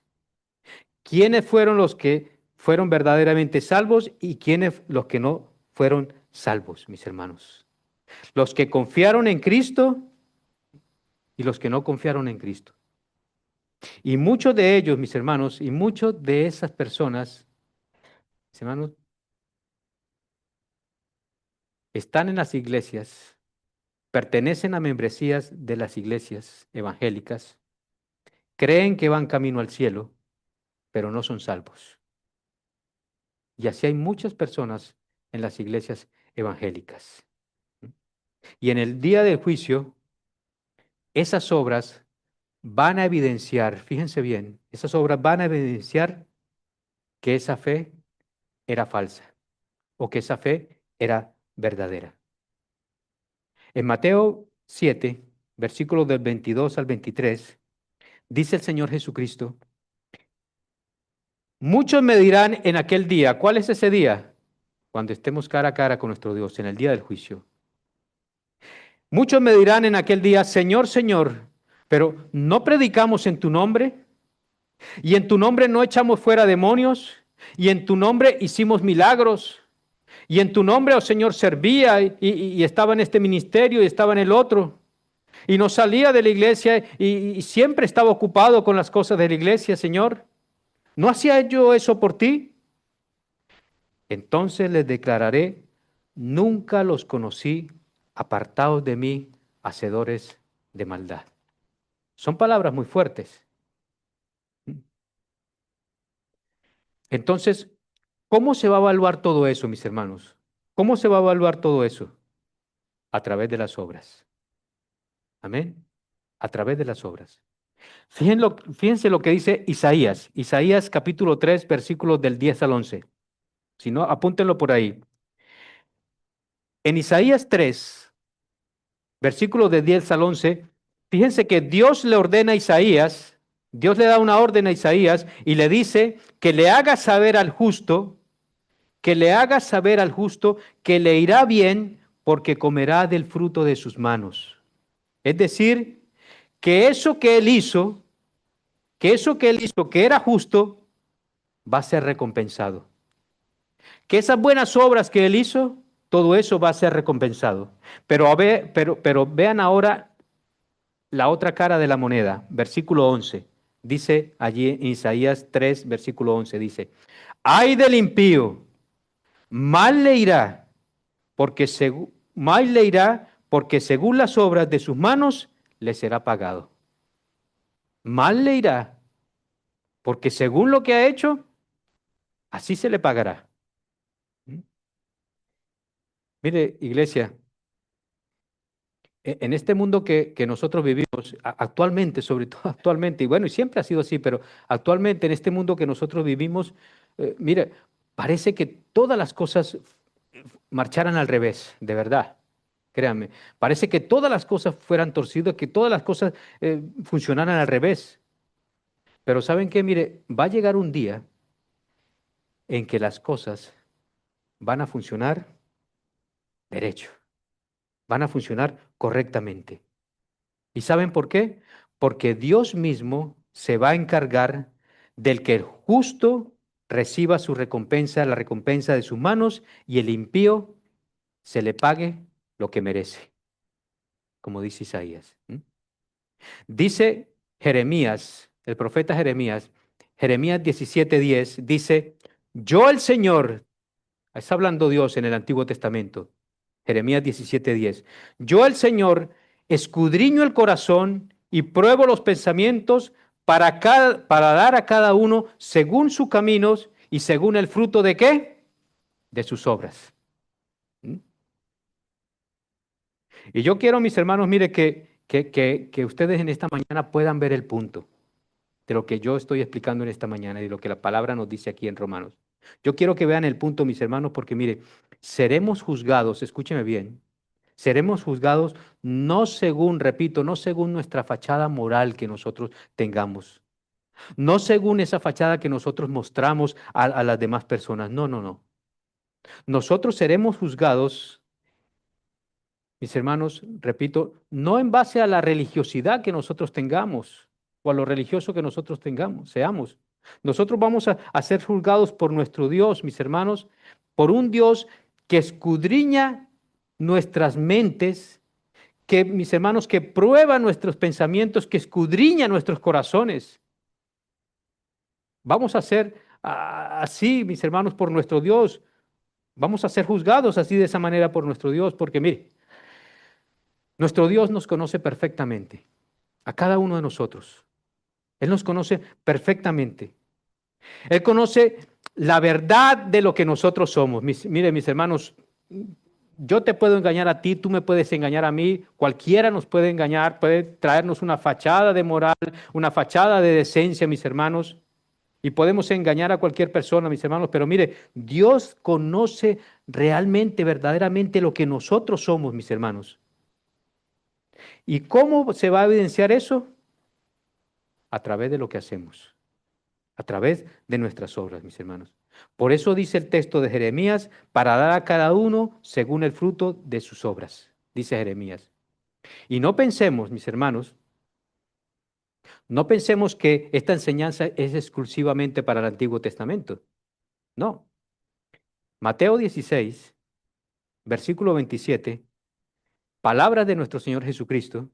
Quiénes fueron los que fueron verdaderamente salvos y quiénes los que no fueron salvos, mis hermanos. Los que confiaron en Cristo y los que no confiaron en Cristo. Y muchos de ellos, mis hermanos, y muchos de esas personas, mis hermanos, están en las iglesias, pertenecen a membresías de las iglesias evangélicas, creen que van camino al cielo, pero no son salvos. Y así hay muchas personas en las iglesias evangélicas. Y en el día del juicio, esas obras van a evidenciar, fíjense bien, esas obras van a evidenciar que esa fe era falsa o que esa fe era verdadera. En Mateo 7, versículos del 22 al 23, dice el Señor Jesucristo, muchos me dirán en aquel día, ¿cuál es ese día? Cuando estemos cara a cara con nuestro Dios, en el día del juicio. Muchos me dirán en aquel día, Señor, Señor, pero ¿no predicamos en tu nombre? Y en tu nombre no echamos fuera demonios, y en tu nombre hicimos milagros, y en tu nombre, oh Señor, servía y estaba en este ministerio y estaba en el otro, y no salía de la iglesia y siempre estaba ocupado con las cosas de la iglesia, Señor. ¿No hacía yo eso por ti? Entonces les declararé, nunca los conocí, apartados de mí, hacedores de maldad. Son palabras muy fuertes. Entonces, ¿cómo se va a evaluar todo eso, mis hermanos? ¿Cómo se va a evaluar todo eso? A través de las obras. Amén. A través de las obras. Fíjense lo que dice Isaías. Isaías capítulo 3, versículos del 10 al 11. Si no, apúntenlo por ahí. En Isaías 3, versículos de 10 al 11, fíjense que Dios le ordena a Isaías, Dios le da una orden a Isaías y le dice que le haga saber al justo, que le haga saber al justo que le irá bien porque comerá del fruto de sus manos. Es decir, que eso que él hizo, que era justo, va a ser recompensado. Que esas buenas obras que él hizo, todo eso va a ser recompensado. Pero vean ahora la otra cara de la moneda, versículo 11. Dice allí en Isaías 3, versículo 11, dice, ay del impío, mal le irá, mal le irá, porque según las obras de sus manos le será pagado. Mal le irá, porque según lo que ha hecho, así se le pagará. ¿Mm? Mire, iglesia, en este mundo que nosotros vivimos actualmente, sobre todo actualmente, y bueno, y siempre ha sido así, pero actualmente en este mundo que nosotros vivimos, mire, parece que todas las cosas marcharan al revés, de verdad. Créanme, parece que todas las cosas fueran torcidas, que todas las cosas funcionaran al revés. Pero ¿saben qué? Mire, va a llegar un día en que las cosas van a funcionar derecho, van a funcionar correctamente. ¿Y saben por qué? Porque Dios mismo se va a encargar del que el justo reciba su recompensa, la recompensa de sus manos, y el impío se le pague lo que merece, como dice Isaías. Dice Jeremías, el profeta Jeremías, Jeremías 17:10, dice, yo el Señor, está hablando Dios en el Antiguo Testamento, Jeremías 17:10, yo el Señor escudriño el corazón y pruebo los pensamientos para dar a cada uno según sus caminos y según el fruto de ¿qué? De sus obras. ¿Mm? Y yo quiero, mis hermanos, mire, que ustedes en esta mañana puedan ver el punto de lo que yo estoy explicando en esta mañana y de lo que la palabra nos dice aquí en Romanos. Yo quiero que vean el punto, mis hermanos, porque mire, seremos juzgados, escúcheme bien, seremos juzgados no según, repito, no según nuestra fachada moral que nosotros tengamos, no según esa fachada que nosotros mostramos a las demás personas, no, no, no. Nosotros seremos juzgados, mis hermanos, repito, no en base a la religiosidad que nosotros tengamos o a lo religioso que nosotros tengamos, seamos. Nosotros vamos a ser juzgados por nuestro Dios, mis hermanos, por un Dios que escudriña nuestras mentes, que, mis hermanos, que prueba nuestros pensamientos, que escudriña nuestros corazones. Vamos a ser así, mis hermanos, por nuestro Dios. Vamos a ser juzgados así de esa manera por nuestro Dios, porque mire, nuestro Dios nos conoce perfectamente, a cada uno de nosotros. Él nos conoce perfectamente. Él conoce la verdad de lo que nosotros somos. Mire, mis hermanos, yo te puedo engañar a ti, tú me puedes engañar a mí, cualquiera nos puede engañar, puede traernos una fachada de moral, una fachada de decencia, mis hermanos, y podemos engañar a cualquier persona, mis hermanos, pero mire, Dios conoce realmente, verdaderamente lo que nosotros somos, mis hermanos. ¿Y cómo se va a evidenciar eso? A través de lo que hacemos, a través de nuestras obras, mis hermanos. Por eso dice el texto de Jeremías, para dar a cada uno según el fruto de sus obras, dice Jeremías. Y no pensemos, mis hermanos, no pensemos que esta enseñanza es exclusivamente para el Antiguo Testamento. No. Mateo 16, versículo 27, palabras de nuestro Señor Jesucristo.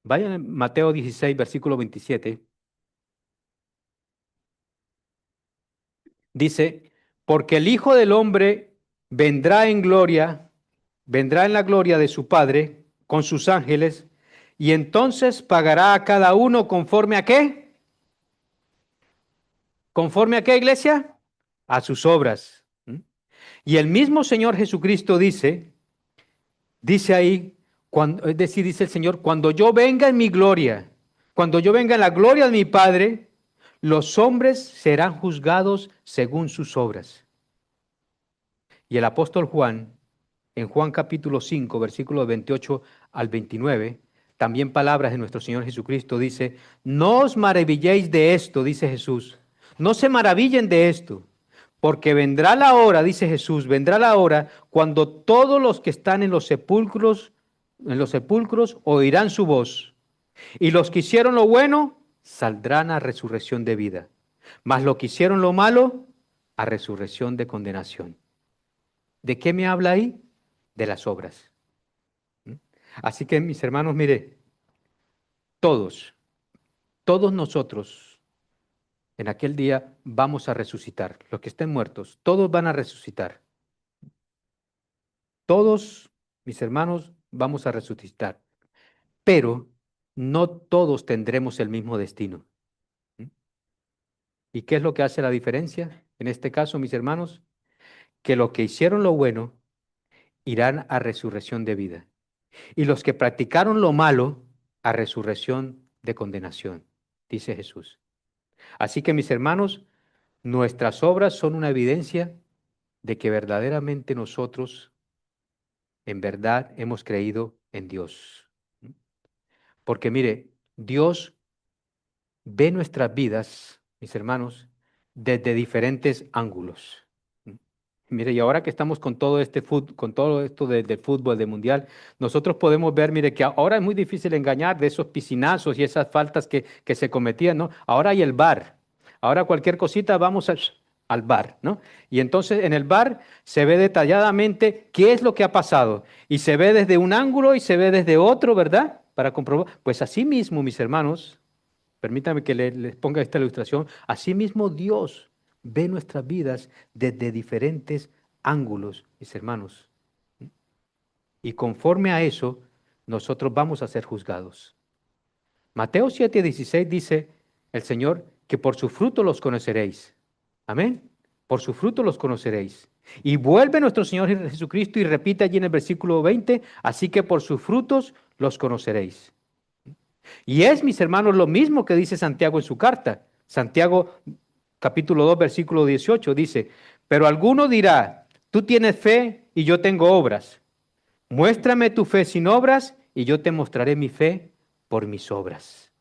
Vayan a Mateo 16, versículo 27. Dice, porque el Hijo del Hombre vendrá en gloria, vendrá en la gloria de su Padre con sus ángeles, y entonces pagará a cada uno conforme a qué. ¿Conforme a qué, iglesia? A sus obras. Y el mismo Señor Jesucristo dice ahí, es decir, dice el Señor, cuando yo venga en mi gloria, cuando yo venga en la gloria de mi Padre, los hombres serán juzgados según sus obras. Y el apóstol Juan, en Juan capítulo 5, versículos 28 al 29, también palabras de nuestro Señor Jesucristo, dice, no os maravilléis de esto, dice Jesús, no se maravillen de esto, porque vendrá la hora, dice Jesús, vendrá la hora cuando todos los que están en los sepulcros oirán su voz, y los que hicieron lo bueno saldrán a resurrección de vida, mas los que hicieron lo malo a resurrección de condenación. ¿De qué me habla ahí? De las obras. ¿Mm? Así que mis hermanos, mire, todos, todos nosotros en aquel día vamos a resucitar. Los que estén muertos, todos van a resucitar. Todos, mis hermanos, vamos a resucitar. Pero no todos tendremos el mismo destino. ¿Mm? ¿Y qué es lo que hace la diferencia? En este caso, mis hermanos, que los que hicieron lo bueno irán a resurrección de vida. Y los que practicaron lo malo, a resurrección de condenación, dice Jesús. Así que, mis hermanos, nuestras obras son una evidencia de que verdaderamente nosotros, en verdad, hemos creído en Dios. Porque mire, Dios ve nuestras vidas, mis hermanos, desde diferentes ángulos. Mire, y ahora que estamos con todo con todo esto del fútbol, del mundial, nosotros podemos ver, mire, que ahora es muy difícil engañar de esos piscinazos y esas faltas que se cometían, ¿no? Ahora hay el VAR. Ahora cualquier cosita vamos al VAR, ¿no? Y entonces en el VAR se ve detalladamente qué es lo que ha pasado. Y se ve desde un ángulo y se ve desde otro, ¿verdad? Para comprobar. Pues así mismo, mis hermanos, permítame que les ponga esta ilustración. Asimismo, Dios ve nuestras vidas desde diferentes ángulos, mis hermanos. Y conforme a eso, nosotros vamos a ser juzgados. Mateo 7:16 dice el Señor que por su fruto los conoceréis. Amén. Por su fruto los conoceréis. Y vuelve nuestro Señor Jesucristo y repite allí en el versículo 20, así que por sus frutos los conoceréis. Y es, mis hermanos, lo mismo que dice Santiago en su carta. Santiago capítulo 2, versículo 18 dice, pero alguno dirá, tú tienes fe y yo tengo obras. Muéstrame tu fe sin obras y yo te mostraré mi fe por mis obras.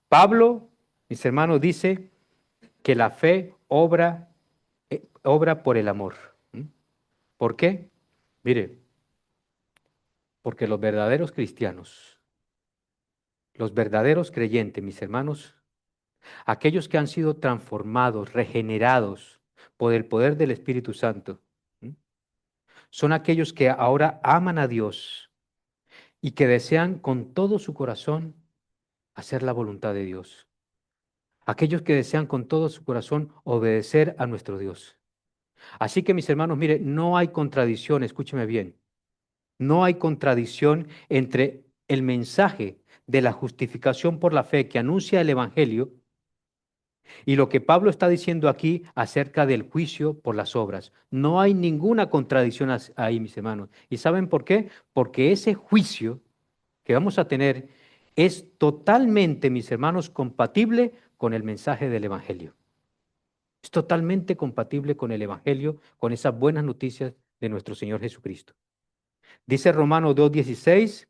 Pablo, mis hermanos, dice que la fe obra por el amor. ¿Por qué? Mire, porque los verdaderos cristianos, los verdaderos creyentes, mis hermanos, aquellos que han sido transformados, regenerados por el poder del Espíritu Santo, son aquellos que ahora aman a Dios y que desean con todo su corazón hacer la voluntad de Dios. Aquellos que desean con todo su corazón obedecer a nuestro Dios. Así que mis hermanos, mire, no hay contradicción, escúcheme bien, no hay contradicción entre el mensaje de la justificación por la fe que anuncia el Evangelio y lo que Pablo está diciendo aquí acerca del juicio por las obras. No hay ninguna contradicción ahí, mis hermanos. ¿Y saben por qué? Porque ese juicio que vamos a tener es totalmente, mis hermanos, compatible con el mensaje del Evangelio. Es totalmente compatible con el Evangelio, con esas buenas noticias de nuestro Señor Jesucristo. Dice Romanos 2:16,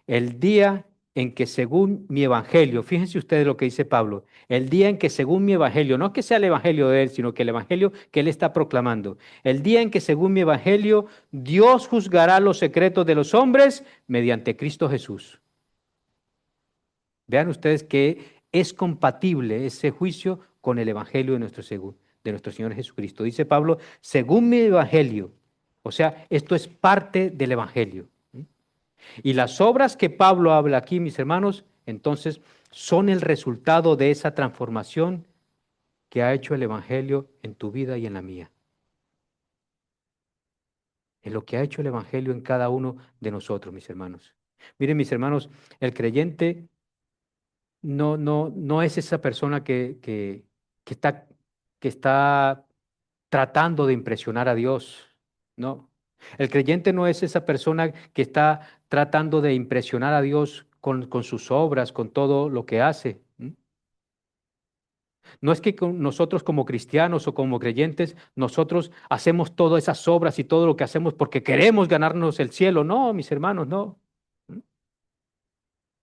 el día en que según mi evangelio, fíjense ustedes lo que dice Pablo, el día en que según mi evangelio, no que sea el evangelio de él, sino que el evangelio que él está proclamando, el día en que según mi evangelio Dios juzgará los secretos de los hombres mediante Cristo Jesús. Vean ustedes que es compatible ese juicio con el evangelio de nuestro Señor Jesucristo. Dice Pablo, según mi evangelio, o sea, esto es parte del evangelio. Y las obras que Pablo habla aquí, mis hermanos, entonces son el resultado de esa transformación que ha hecho el Evangelio en tu vida y en la mía. En lo que ha hecho el Evangelio en cada uno de nosotros, mis hermanos. Miren, mis hermanos, el creyente no es esa persona que está tratando de impresionar a Dios. No. El creyente no es esa persona que está tratando de impresionar a Dios con sus obras, con todo lo que hace. No es que nosotros como cristianos o como creyentes, nosotros hacemos todas esas obras y todo lo que hacemos porque queremos ganarnos el cielo. No, mis hermanos, no.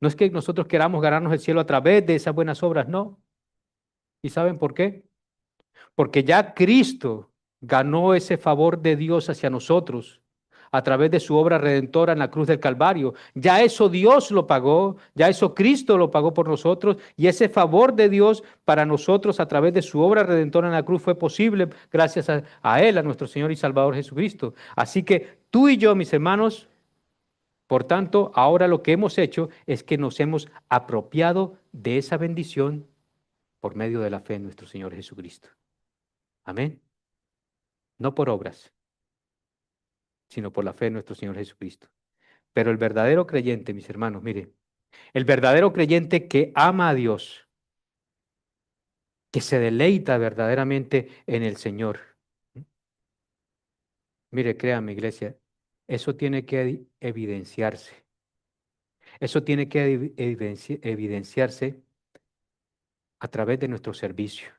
No es que nosotros queramos ganarnos el cielo a través de esas buenas obras, no. ¿Y saben por qué? Porque ya Cristo ganó ese favor de Dios hacia nosotros a través de su obra redentora en la cruz del Calvario. Ya eso Dios lo pagó, ya eso Cristo lo pagó por nosotros, y ese favor de Dios para nosotros a través de su obra redentora en la cruz fue posible gracias a Él, a nuestro Señor y Salvador Jesucristo. Así que tú y yo, mis hermanos, por tanto, ahora lo que hemos hecho es que nos hemos apropiado de esa bendición por medio de la fe en nuestro Señor Jesucristo. Amén. No por obras, sino por la fe en nuestro Señor Jesucristo. Pero el verdadero creyente, mis hermanos, mire, el verdadero creyente que ama a Dios, que se deleita verdaderamente en el Señor. Mire, créame, iglesia, eso tiene que evidenciarse. Eso tiene que evidenciarse a través de nuestro servicio,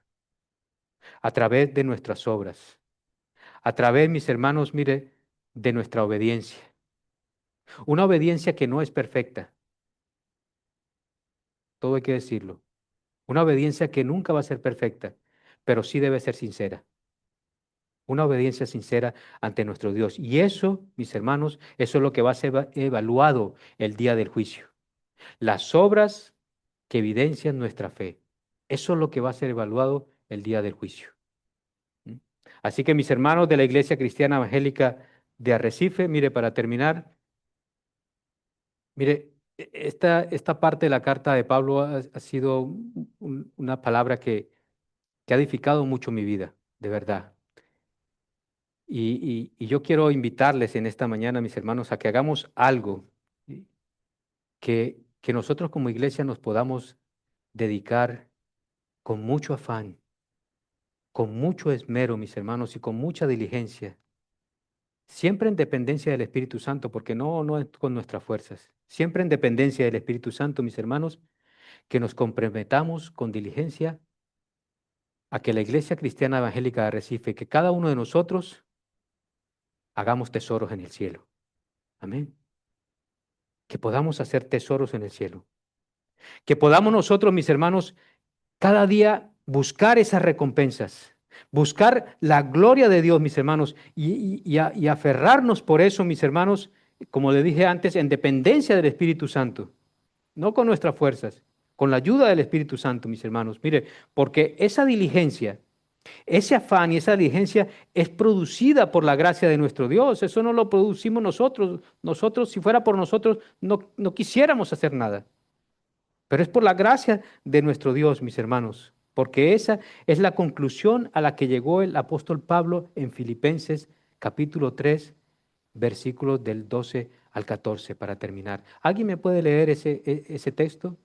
a través de nuestras obras, a través, mis hermanos, mire, de nuestra obediencia. Una obediencia que no es perfecta, todo hay que decirlo. Una obediencia que nunca va a ser perfecta, pero sí debe ser sincera. Una obediencia sincera ante nuestro Dios. Y eso, mis hermanos, eso es lo que va a ser evaluado el día del juicio. Las obras que evidencian nuestra fe. Eso es lo que va a ser evaluado el día del juicio. ¿Mm? Así que mis hermanos de la Iglesia Cristiana Evangélica de Arrecife, mire, para terminar, mire, esta parte de la carta de Pablo ha sido una palabra que ha edificado mucho mi vida, de verdad. Y yo quiero invitarles en esta mañana, mis hermanos, a que hagamos algo, ¿sí? que nosotros como iglesia nos podamos dedicar con mucho afán, con mucho esmero, mis hermanos, y con mucha diligencia, siempre en dependencia del Espíritu Santo, porque no es con nuestras fuerzas, siempre en dependencia del Espíritu Santo, mis hermanos, que nos comprometamos con diligencia a que la Iglesia Cristiana Evangélica de Arrecife, que cada uno de nosotros hagamos tesoros en el cielo. Amén. Que podamos hacer tesoros en el cielo. Que podamos nosotros, mis hermanos, cada día buscar esas recompensas, buscar la gloria de Dios, mis hermanos, y aferrarnos por eso, mis hermanos, como le dije antes, en dependencia del Espíritu Santo, no con nuestras fuerzas, con la ayuda del Espíritu Santo, mis hermanos. Mire, porque esa diligencia, ese afán y esa diligencia es producida por la gracia de nuestro Dios. Eso no lo producimos nosotros. Nosotros, si fuera por nosotros, no quisiéramos hacer nada. Pero es por la gracia de nuestro Dios, mis hermanos, porque esa es la conclusión a la que llegó el apóstol Pablo en Filipenses capítulo 3, versículos del 12 al 14, para terminar. ¿Alguien me puede leer ese texto?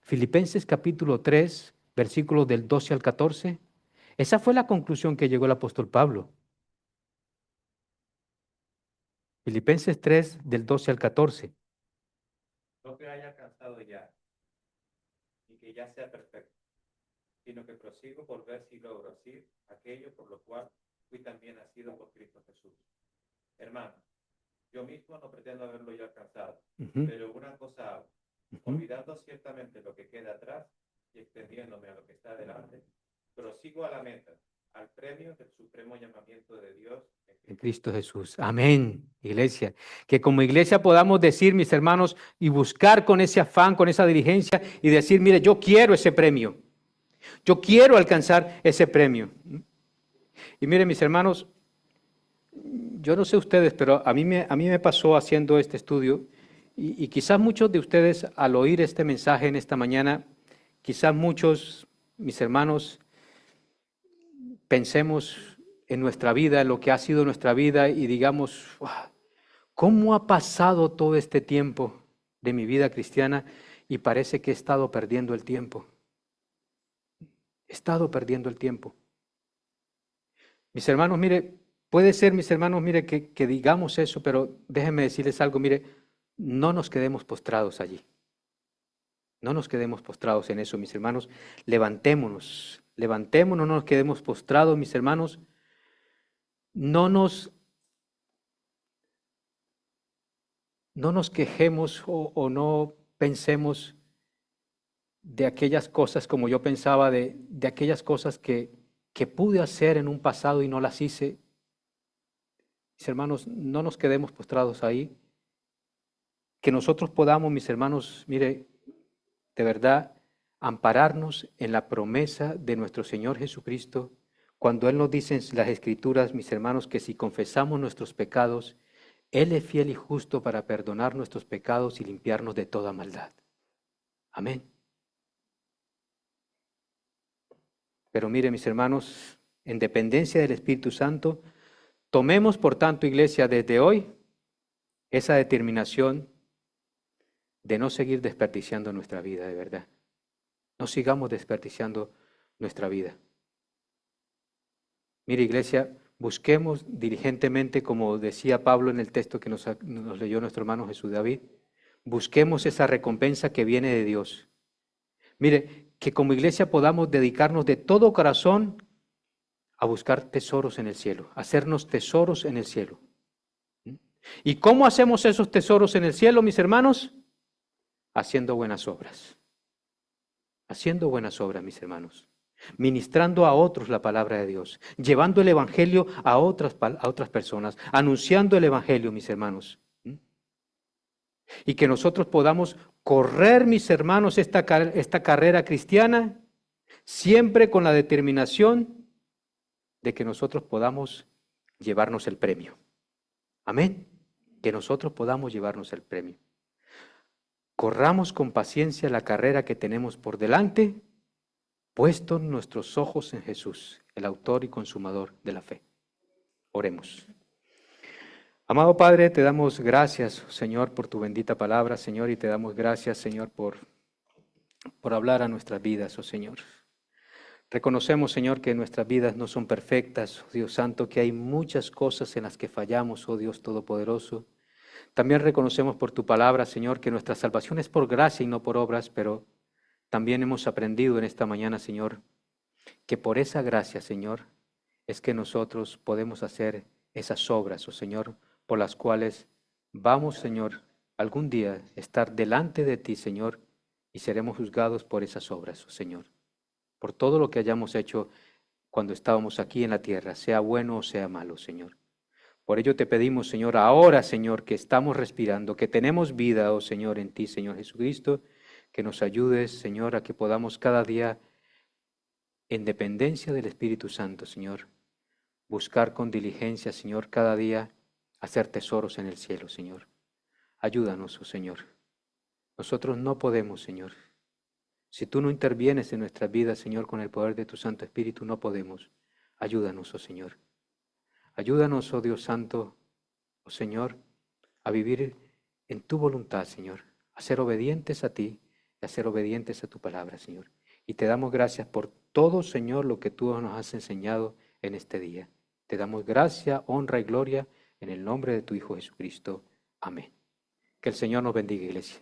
Filipenses capítulo 3, versículos del 12 al 14. Esa fue la conclusión que llegó el apóstol Pablo. Filipenses 3, del 12 al 14. No que haya alcanzado ya, ni que ya sea perfecto, sino que prosigo por ver si logro así aquello por lo cual fui también nacido por Cristo Jesús. Hermano, yo mismo no pretendo haberlo ya alcanzado, pero una cosa hago, olvidando ciertamente lo que queda atrás y extendiéndome a lo que está delante, prosigo a la meta, al premio del supremo llamamiento de Dios en Cristo Jesús. Amén, iglesia. Que como iglesia podamos decir, mis hermanos, y buscar con ese afán, con esa diligencia, y decir, mire, yo quiero ese premio. Yo quiero alcanzar ese premio. Y mire, mis hermanos, yo no sé ustedes, pero a mí me pasó haciendo este estudio, y quizás muchos de ustedes al oír este mensaje en esta mañana, quizás muchos, mis hermanos, pensemos en nuestra vida, en lo que ha sido nuestra vida, y digamos, ¿cómo ha pasado todo este tiempo de mi vida cristiana? Y parece que he estado perdiendo el tiempo. He estado perdiendo el tiempo. Mis hermanos, mire, puede ser, mis hermanos, mire, que digamos eso, pero déjenme decirles algo, mire, no nos quedemos postrados allí. No nos quedemos postrados en eso, mis hermanos. Levantémonos, levantémonos, no nos quedemos postrados, mis hermanos. No nos quejemos o no pensemos de aquellas cosas como yo pensaba, de aquellas cosas que pude hacer en un pasado y no las hice. Mis hermanos, no nos quedemos postrados ahí. Que nosotros podamos, mis hermanos, mire, de verdad, ampararnos en la promesa de nuestro Señor Jesucristo, cuando Él nos dice en las Escrituras, mis hermanos, que si confesamos nuestros pecados, Él es fiel y justo para perdonar nuestros pecados y limpiarnos de toda maldad. Amén. Pero mire, mis hermanos, en dependencia del Espíritu Santo, tomemos, por tanto, iglesia, desde hoy, esa determinación de no seguir desperdiciando nuestra vida, de verdad. No sigamos desperdiciando nuestra vida. Mire, iglesia, busquemos diligentemente, como decía Pablo en el texto que nos leyó nuestro hermano Jesús David, busquemos esa recompensa que viene de Dios. Mire, que como iglesia podamos dedicarnos de todo corazón a buscar tesoros en el cielo, hacernos tesoros en el cielo. ¿Y cómo hacemos esos tesoros en el cielo, mis hermanos? Haciendo buenas obras. Haciendo buenas obras, mis hermanos. Ministrando a otros la palabra de Dios. Llevando el evangelio a otras personas. Anunciando el evangelio, mis hermanos. Y que nosotros podamos correr, mis hermanos, esta carrera cristiana, siempre con la determinación de que nosotros podamos llevarnos el premio. Amén. Que nosotros podamos llevarnos el premio. Corramos con paciencia la carrera que tenemos por delante, puestos nuestros ojos en Jesús, el autor y consumador de la fe. Oremos. Amado Padre, te damos gracias, Señor, por tu bendita palabra, Señor, y te damos gracias, Señor, por hablar a nuestras vidas, oh Señor. Reconocemos, Señor, que nuestras vidas no son perfectas, oh Dios Santo, que hay muchas cosas en las que fallamos, oh Dios Todopoderoso. También reconocemos por tu palabra, Señor, que nuestra salvación es por gracia y no por obras, pero también hemos aprendido en esta mañana, Señor, que por esa gracia, Señor, es que nosotros podemos hacer esas obras, oh Señor, por las cuales vamos, Señor, algún día estar delante de ti, Señor, y seremos juzgados por esas obras, oh Señor, por todo lo que hayamos hecho cuando estábamos aquí en la tierra, sea bueno o sea malo, Señor. Por ello te pedimos, Señor, ahora, Señor, que estamos respirando, que tenemos vida, oh Señor, en ti, Señor Jesucristo, que nos ayudes, Señor, a que podamos cada día, en dependencia del Espíritu Santo, Señor, buscar con diligencia, Señor, cada día hacer tesoros en el cielo, Señor. Ayúdanos, oh Señor. Nosotros no podemos, Señor. Si tú no intervienes en nuestras vidas, Señor, con el poder de tu Santo Espíritu, no podemos. Ayúdanos, oh Señor. Ayúdanos, oh Dios Santo, oh Señor, a vivir en tu voluntad, Señor, a ser obedientes a ti y a ser obedientes a tu palabra, Señor. Y te damos gracias por todo, Señor, lo que tú nos has enseñado en este día. Te damos gracia, honra y gloria en el nombre de tu Hijo Jesucristo. Amén. Que el Señor nos bendiga, iglesia.